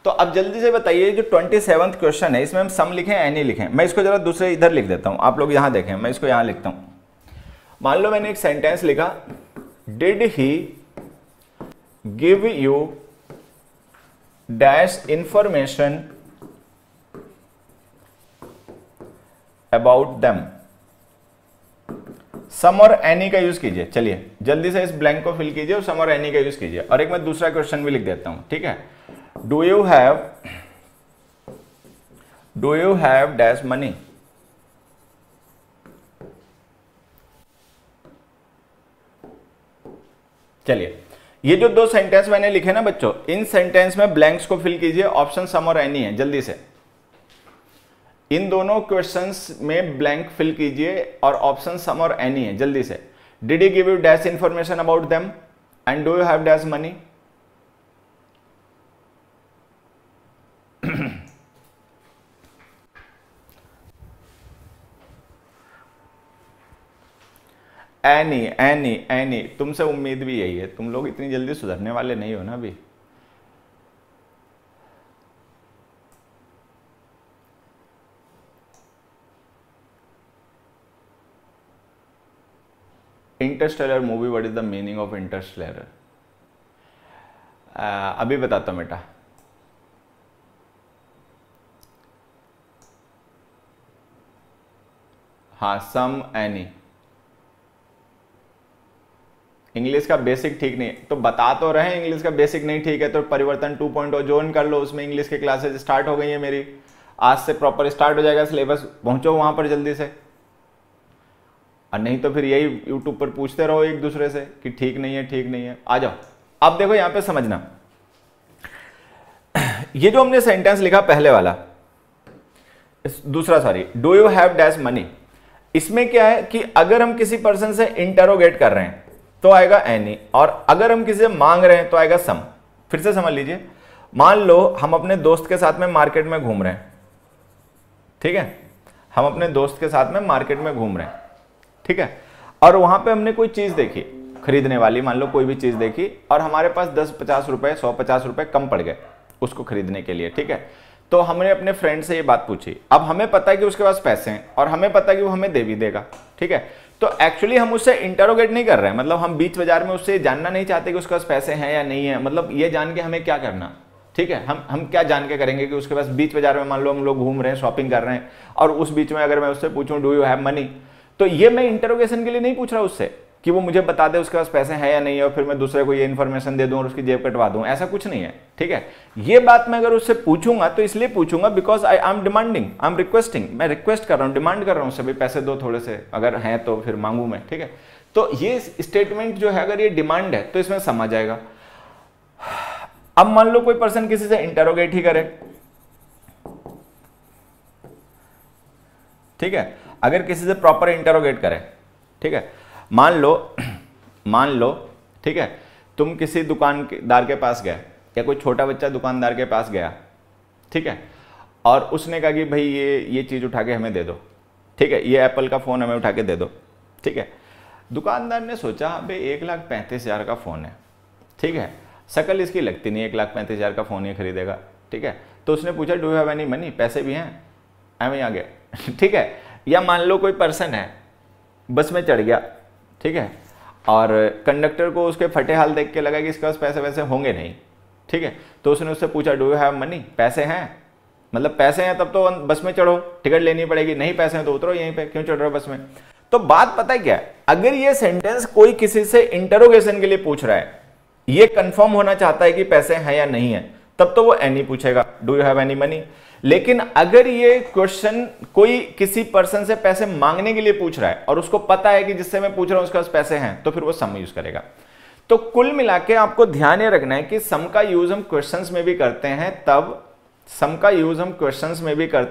तो अब जल्दी से बताइए, जो 27th क्वेश्चन है, इसमें हम सम लिखें एनी लिखें? मैं इसको जरा दूसरे इधर लिख देता हूं, आप लोग यहां देखें, मैं इसको यहां लिखता हूं। मान लो मैंने एक सेंटेंस लिखा, did he give you dash information about them. Some और एनी का यूज कीजिए। चलिए जल्दी से इस ब्लैंक को फिल कीजिए और सम और एनी का यूज कीजिए। और एक मैं दूसरा क्वेश्चन भी लिख देता हूं, ठीक है। Do you have dash money. चलिए, ये जो 2 सेंटेंस मैंने लिखे ना बच्चों, इन सेंटेंस में ब्लैंक्स को फिल कीजिए। ऑप्शन सम और एनी है, जल्दी से इन दोनों क्वेश्चंस में ब्लैंक फिल कीजिए और ऑप्शन सम और एनी है, जल्दी से। Did he give you dash information about them and do you have dash money. Any तुमसे उम्मीद भी यही है, तुम लोग इतनी जल्दी सुधरने वाले नहीं हो ना अभी। Interstellar movie, what is the meaning of Interstellar? अभी बताता हूं बेटा। हाँ, सम एनी। इंग्लिश का बेसिक ठीक नहीं है तो बता तो रहे हैं, इंग्लिश का बेसिक नहीं ठीक है तो परिवर्तन 2.0 ज्वाइन कर लो, उसमें इंग्लिश की क्लासेस स्टार्ट हो गई है मेरी, आज से प्रॉपर स्टार्ट हो जाएगा सिलेबस, पहुंचो वहां पर जल्दी से। और नहीं तो फिर यही यूट्यूब पर पूछते रहो एक दूसरे से कि ठीक नहीं है, ठीक नहीं है। आ जाओ, अब देखो यहां पे समझना, ये जो हमने सेंटेंस लिखा पहले वाला, दूसरा sorry, do you have dash money, इसमें क्या है कि अगर हम किसी पर्सन से इंटरोगेट कर रहे हैं तो आएगा एनी, और अगर हम किसी से मांग रहे हैं तो आएगा सम। फिर से समझ लीजिए, मान लो हम अपने दोस्त के साथ में मार्केट में घूम रहे हैं, ठीक है, हम अपने दोस्त के साथ में मार्केट में घूम रहे हैं, ठीक है, और वहां पे हमने कोई चीज देखी खरीदने वाली, मान लो कोई भी चीज देखी और हमारे पास 10-50 रुपए 100-50 रुपए कम पड़ गए उसको खरीदने के लिए, ठीक है, तो हमने अपने फ्रेंड से ये बात पूछी। अब हमें पता है कि उसके पास पैसे हैं और हमें पता है कि वो हमें दे भी देगा, ठीक है, तो एक्चुअली हम उससे इंटरोगेट नहीं कर रहे हैं, मतलब हम बीच बाजार में उससे जानना नहीं चाहते कि उसके पास पैसे हैं या नहीं है, मतलब ये जान के हमें क्या करना, ठीक है, हम क्या जान के करेंगे कि उसके पास बीच बाजार में मान लो हम लोग घूम रहे हैं, शॉपिंग कर रहे हैं, और उस बीच में अगर मैं उससे पूछूं डू यू हैव मनी, तो ये मैं इंटरोगेशन के लिए नहीं पूछ रहा उससे कि वो मुझे बता दे उसके पास पैसे हैं या नहीं है और फिर मैं दूसरे को ये इन्फॉर्मेशन दे दूं और उसकी जेब कटवा दूं, ऐसा कुछ नहीं है, ठीक है। ये बात मैं अगर उससे पूछूंगा तो इसलिए पूछूंगा because I am demanding, I am requesting, मैं रिक्वेस्ट कर रहा हूं, डिमांड कर रहा हूं उससे, भाई पैसे दो थोड़े से, अगर हैं तो फिर मांगू मैं, ठीक है। तो ये स्टेटमेंट जो है अगर ये डिमांड है तो इसमें समझ आएगा। अब मान लो कोई पर्सन किसी से इंटरोगेट ही करे, ठीक है, अगर किसी से प्रॉपर इंटरोगेट करे, ठीक है, मान लो ठीक है, तुम किसी दुकानदार के पास गए या कोई छोटा बच्चा दुकानदार के पास गया, ठीक है, और उसने कहा कि भाई ये चीज उठा के हमें दे दो, ठीक है, ये एप्पल का फोन हमें उठा के दे दो, ठीक है। दुकानदार ने सोचा भाई 1,35,000 का फोन है, ठीक है, शक्ल इसकी लगती नहीं 1,35,000 का फोन ये खरीदेगा, ठीक है, तो उसने पूछा do you have any money, पैसे भी हैं, एम आ गया, ठीक है। या मान लो कोई पर्सन है बस में चढ़ गया, ठीक है, और कंडक्टर को उसके फटे हाल देख के लगा कि इसके पास पैसे वैसे होंगे नहीं, ठीक है, तो उसने उससे पूछा डू यू हैव मनी, पैसे हैं, मतलब पैसे हैं तब तो बस में चढ़ो, टिकट लेनी पड़ेगी, नहीं पैसे हैं तो उतरो यहीं पे, क्यों चढ़ रहे हो बस में। तो बात पता है क्या है, अगर ये सेंटेंस कोई किसी से इंटरोगेशन के लिए पूछ रहा है, ये कंफर्म होना चाहता है कि पैसे हैं या नहीं है, तब तो वो एनी पूछेगा, do you have any money. लेकिन अगर ये क्वेश्चन कोई किसी पर्सन से पैसे मांगने के लिए पूछ रहा है और उसको पता है कि जिससे मैं पूछ रहा हूं उसके पास पैसे हैं, तो फिर वो सम यूज करेगा। तो कुल मिला के आपको ध्यान ये रखना है कि सम का यूज हम क्वेश्चंस में भी करते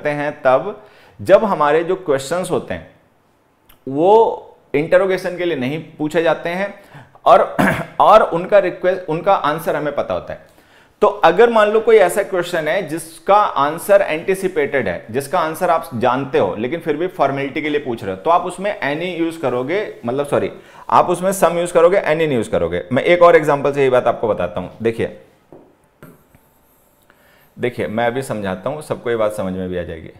हैं तब जब हमारे जो क्वेश्चंस होते हैं वो इंटरोगेशन के लिए नहीं पूछे जाते हैं और उनका आंसर हमें पता होता है। तो अगर मान लो कोई ऐसा क्वेश्चन है जिसका आंसर एंटिसिपेटेड है, जिसका आंसर आप जानते हो लेकिन फिर भी फॉर्मेलिटी के लिए पूछ रहे हो, तो आप उसमें एनी यूज करोगे, मतलब सॉरी आप उसमें सम यूज करोगे, एनी नहीं यूज करोगे। मैं एक और एग्जांपल से ये बात आपको बताता हूं। देखिए मैं अभी समझाता हूं, सबको ये बात समझ में भी आ जाएगी।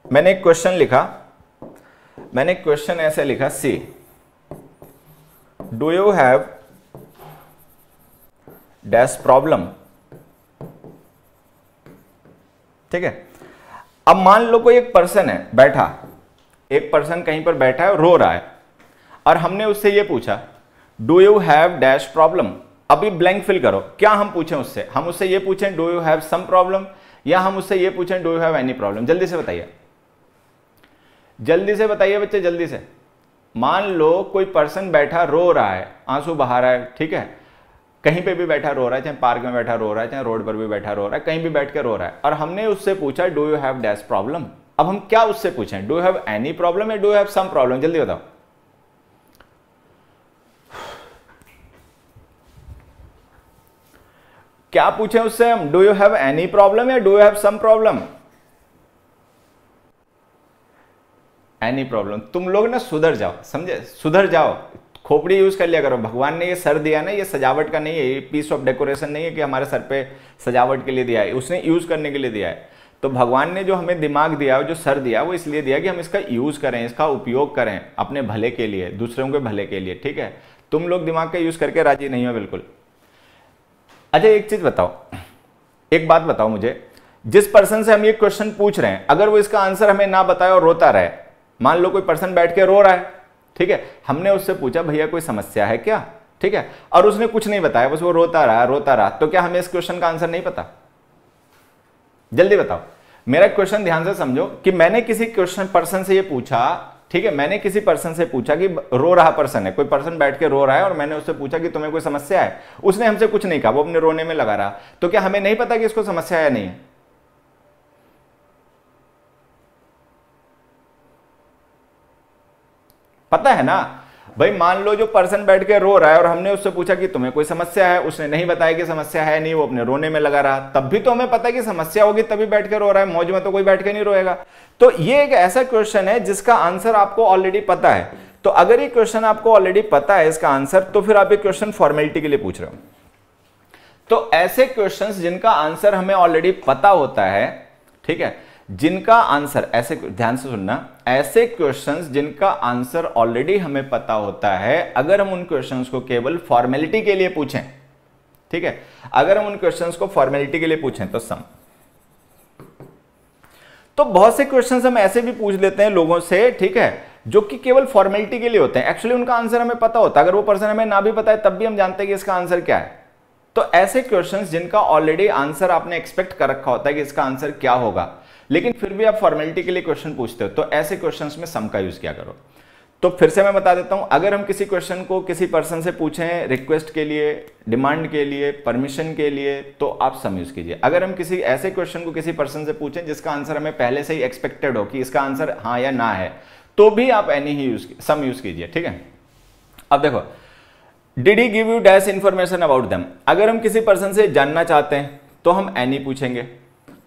मैंने एक क्वेश्चन ऐसे लिखा, see do you have dash problem, ठीक है। अब मान लो कोई एक पर्सन है बैठा, एक पर्सन कहीं पर बैठा है, रो रहा है, और हमने उससे ये पूछा do you have dash problem. अभी ब्लैंक फिल करो, क्या हम पूछें उससे, हम उससे ये पूछें do you have some problem, या हम उससे ये पूछें do you have any problem. जल्दी से बताइए बच्चे, जल्दी से। मान लो कोई पर्सन बैठा रो रहा है, आंसू बहा रहा है, ठीक है, कहीं पे भी बैठा रो रहा है, चाहे पार्क में बैठा रो रहा है, चाहे रोड पर भी बैठा रो रहा है, कहीं भी बैठ के रो रहा है, और हमने उससे पूछा do you have dash problem. अब हम क्या उससे पूछें, do you have any problem या do you have some problem? जल्दी बताओ। क्या पूछें उससे हम, do you have any problem या do you have some problem? Any problem. तुम लोग ना सुधर जाओ, समझे, सुधर जाओ, खोपड़ी यूज कर लिया करो। भगवान ने ये सर दिया ना, ये सजावट का नहीं है, ये पीस ऑफ डेकोरेशन नहीं है कि हमारे सर पे सजावट के लिए दिया है, उसने यूज करने के लिए दिया है। तो भगवान ने जो हमें दिमाग दिया, जो सर दिया, वो इसलिए दिया कि हम इसका यूज करें, इसका उपयोग करें अपने भले के लिए, दूसरों के भले के लिए, ठीक है। तुम लोग दिमाग का यूज करके राजी नहीं हो बिल्कुल। अच्छा एक चीज बताओ, एक बात बताओ मुझे, जिस पर्सन से हम ये क्वेश्चन पूछ रहे हैं, अगर वो इसका आंसर हमें ना बताए और रोता रहे, मान लो कोई पर्सन बैठ के रो रहा है, ठीक है, हमने उससे पूछा भैया कोई समस्या है क्या, ठीक है, और उसने कुछ नहीं बताया, बस वो रोता रहा, तो क्या हमें इस क्वेश्चन का आंसर नहीं पता? जल्दी बताओ। मेरा क्वेश्चन ध्यान से समझो कि मैंने किसी क्वेश्चन पर्सन से ये पूछा, ठीक है, मैंने किसी पर्सन से पूछा कि रो रहा पर्सन है, कोई पर्सन बैठ के रो रहा है और मैंने उससे पूछा कि तुम्हें कोई समस्या है, उसने हमसे कुछ नहीं कहा, वो अपने रोने में लगा रहा, तो क्या हमें नहीं पता कि इसको समस्या है या नहीं है? पता है ना भाई। मान लो जो पर्सन बैठ के रो रहा है और हमने उससे पूछा कि तुम्हें कोई समस्या है, उसने नहीं बताया कि समस्या है नहीं, वो अपने रोने में लगा रहा, तब भी तो हमें पता है कि समस्या होगी तभी बैठ के रो रहा है, मौज में तो कोई बैठ के नहीं रोएगा। तो ये एक ऐसा क्वेश्चन है जिसका आंसर आपको ऑलरेडी पता है। तो अगर ये क्वेश्चन आपको ऑलरेडी पता है इसका आंसर, तो फिर आप ये क्वेश्चन फॉर्मेलिटी के लिए पूछ रहे हो। तो ऐसे क्वेश्चंस जिनका आंसर हमें ऑलरेडी पता होता है, ठीक है, जिनका आंसर, ऐसे ध्यान से सुनना, ऐसे क्वेश्चंस जिनका आंसर ऑलरेडी हमें पता होता है, अगर हम उन क्वेश्चंस को केवल फॉर्मेलिटी के लिए पूछें, ठीक है, अगर हम उन क्वेश्चंस को फॉर्मेलिटी के लिए पूछें तो सम। तो बहुत से क्वेश्चंस हम ऐसे भी पूछ लेते हैं लोगों से, ठीक है, जो कि केवल फॉर्मेलिटी के लिए होते हैं, एक्चुअली उनका आंसर हमें पता होता है, अगर वो पर्सन हमें ना भी पता है तब भी हम जानते हैं कि इसका आंसर क्या है। तो ऐसे क्वेश्चंस जिनका ऑलरेडी आंसर आपने एक्सपेक्ट कर रखा होता है कि इसका आंसर क्या होगा, लेकिन फिर भी आप फॉर्मेलिटी के लिए क्वेश्चन पूछते हो, तो ऐसे क्वेश्चंस में सम का यूज किया करो। तो फिर से मैं बता देता हूं, अगर हम किसी क्वेश्चन को किसी पर्सन से पूछें रिक्वेस्ट के लिए, डिमांड के लिए, परमिशन के लिए, तो आप सम यूज कीजिए। अगर हम किसी ऐसे क्वेश्चन को किसी पर्सन से पूछें जिसका आंसर हमें पहले से ही एक्सपेक्टेड हो कि इसका आंसर हाँ या ना है, तो भी आप एनी ही सम यूज कीजिए, ठीक है। अब देखो, did he give you dash information about them, अगर हम किसी पर्सन से जानना चाहते हैं तो हम एनी पूछेंगे।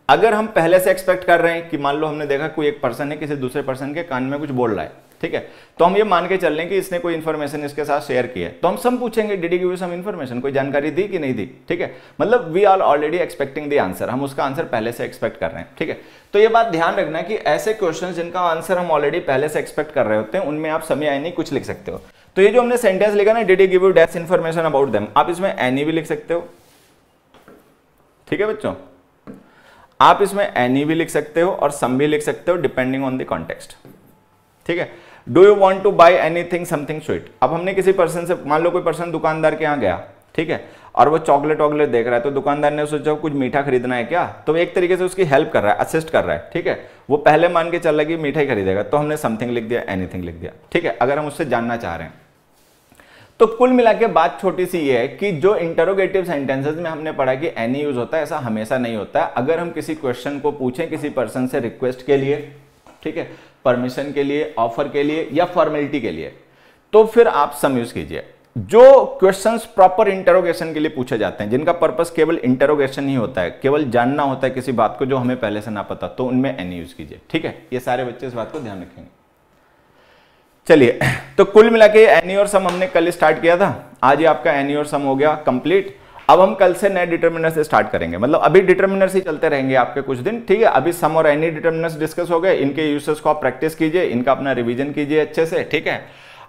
अगर हम पहले से एक्सपेक्ट कर रहे हैं कि मान लो हमने देखा कोई एक पर्सन है किसी दूसरे पर्सन के कान में कुछ बोल रहा है, ठीक है, तो हम ये मान के चल रहे हैं कि इसने कोई इन्फॉर्मेशन इसके साथ शेयर की है, तो हम सम पूछेंगे, did he give you some information, कोई जानकारी दी कि नहीं दी, ठीक है, मतलब we are already expecting the answer, हम उसका आंसर पहले से एक्सपेक्ट कर रहे हैं, ठीक है। तो ये बात ध्यान रखना कि ऐसे क्वेश्चन जिनका आंसर हम ऑलरेडी पहले से एक्सपेक्ट कर रहे होते हैं, उनमें आप सम या एनी कुछ लिख सकते हो। तो ये जो हमने सेंटेंस लिखा ना, did he give you dash information about them, आप इसमें एनी भी लिख सकते हो, ठीक है बच्चों, आप इसमें एनी भी लिख सकते हो और सम भी लिख सकते हो, डिपेंडिंग ऑन द कॉन्टेक्स्ट, ठीक है। Do you want to buy anything something sweet, अब हमने किसी पर्सन से, मान लो कोई पर्सन दुकानदार के यहाँ गया, ठीक है, और वो चॉकलेट वॉकलेट देख रहा है, तो दुकानदार ने सोचा कुछ मीठा खरीदना है क्या, तो एक तरीके से उसकी हेल्प कर रहा है, असिस्ट कर रहा है, ठीक है, वो पहले मान के चल रहा है कि मीठा ही खरीदेगा, तो हमने समथिंग लिख दिया, एनीथिंग लिख दिया, ठीक है, अगर हम उससे जानना चाह रहे हैं। तो कुल मिला के बात छोटी सी ये है कि जो इंटरोगेटिव सेंटेंसेस में हमने पढ़ा कि एनी यूज होता है, ऐसा हमेशा नहीं होता है। अगर हम किसी क्वेश्चन को पूछें किसी पर्सन से रिक्वेस्ट के लिए, ठीक है, परमिशन के लिए, ऑफर के लिए या फॉर्मेलिटी के लिए, तो फिर आप सम यूज कीजिए। जो क्वेश्चंस प्रॉपर इंटरोगेशन के लिए पूछे जाते हैं, जिनका पर्पस केवल इंटरोगेशन ही होता है, केवल जानना होता है किसी बात को जो हमें पहले से ना पता, तो उनमें एनी यूज कीजिए, ठीक है। ये सारे बच्चे इस बात को ध्यान रखेंगे। चलिए, तो कुल मिला के एनी और सम हमने कल स्टार्ट किया था, आज ही आपका एनी और सम हो गया कंप्लीट। अब हम कल से नए डिटरमिनर से स्टार्ट करेंगे, मतलब अभी डिटरमिनर से चलते रहेंगे आपके कुछ दिन, ठीक है। अभी सम और एनी डिटरमिनर्स डिस्कस हो गए, इनके यूसेस को आप प्रैक्टिस कीजिए, इनका अपना रिवीजन कीजिए अच्छे से, ठीक है।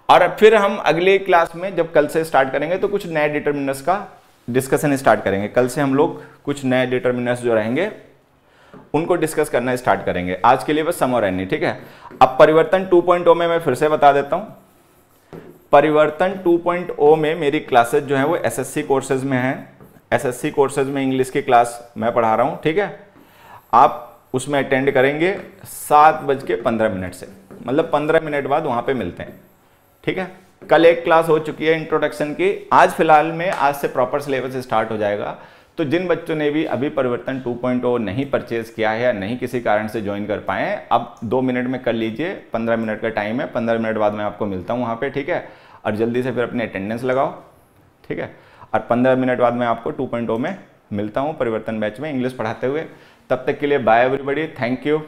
और फिर हम अगली क्लास में जब कल से स्टार्ट करेंगे तो कुछ नए डिटरमिनर्स का डिस्कशन स्टार्ट करेंगे। कल से हम लोग कुछ नए डिटरमिनर्स जो रहेंगे उनको डिस्कस करना स्टार्ट करेंगे। आज के लिए बस सम और एनी, ठीक है। अब परिवर्तन 2.0 में मैं फिर से बता देता हूं, परिवर्तन 2.0 में मेरी क्लासेस जो है वो एसएससी कोर्सेज में है। एसएससी कोर्सेज में इंग्लिश की क्लास मैं पढ़ा रहा हूं, ठीक है। आप उसमें अटेंड करेंगे 7:15 से, मतलब 15 मिनट बाद वहां पे मिलते हैं, ठीक है। कल एक क्लास हो चुकी है इंट्रोडक्शन की, आज फिलहाल में आज से प्रॉपर सिलेबस स्टार्ट हो जाएगा। तो जिन बच्चों ने भी अभी परिवर्तन 2.0 नहीं परचेज किया है या नहीं किसी कारण से ज्वाइन कर पाए, अब 2 मिनट में कर लीजिए, 15 मिनट का टाइम है, 15 मिनट बाद मैं आपको मिलता हूँ वहाँ पे, ठीक है। और जल्दी से फिर अपनी अटेंडेंस लगाओ, ठीक है। और 15 मिनट बाद मैं आपको 2.0 में मिलता हूँ परिवर्तन बैच में इंग्लिश पढ़ाते हुए। तब तक के लिए बाय एवरीबॉडी, थैंक यू।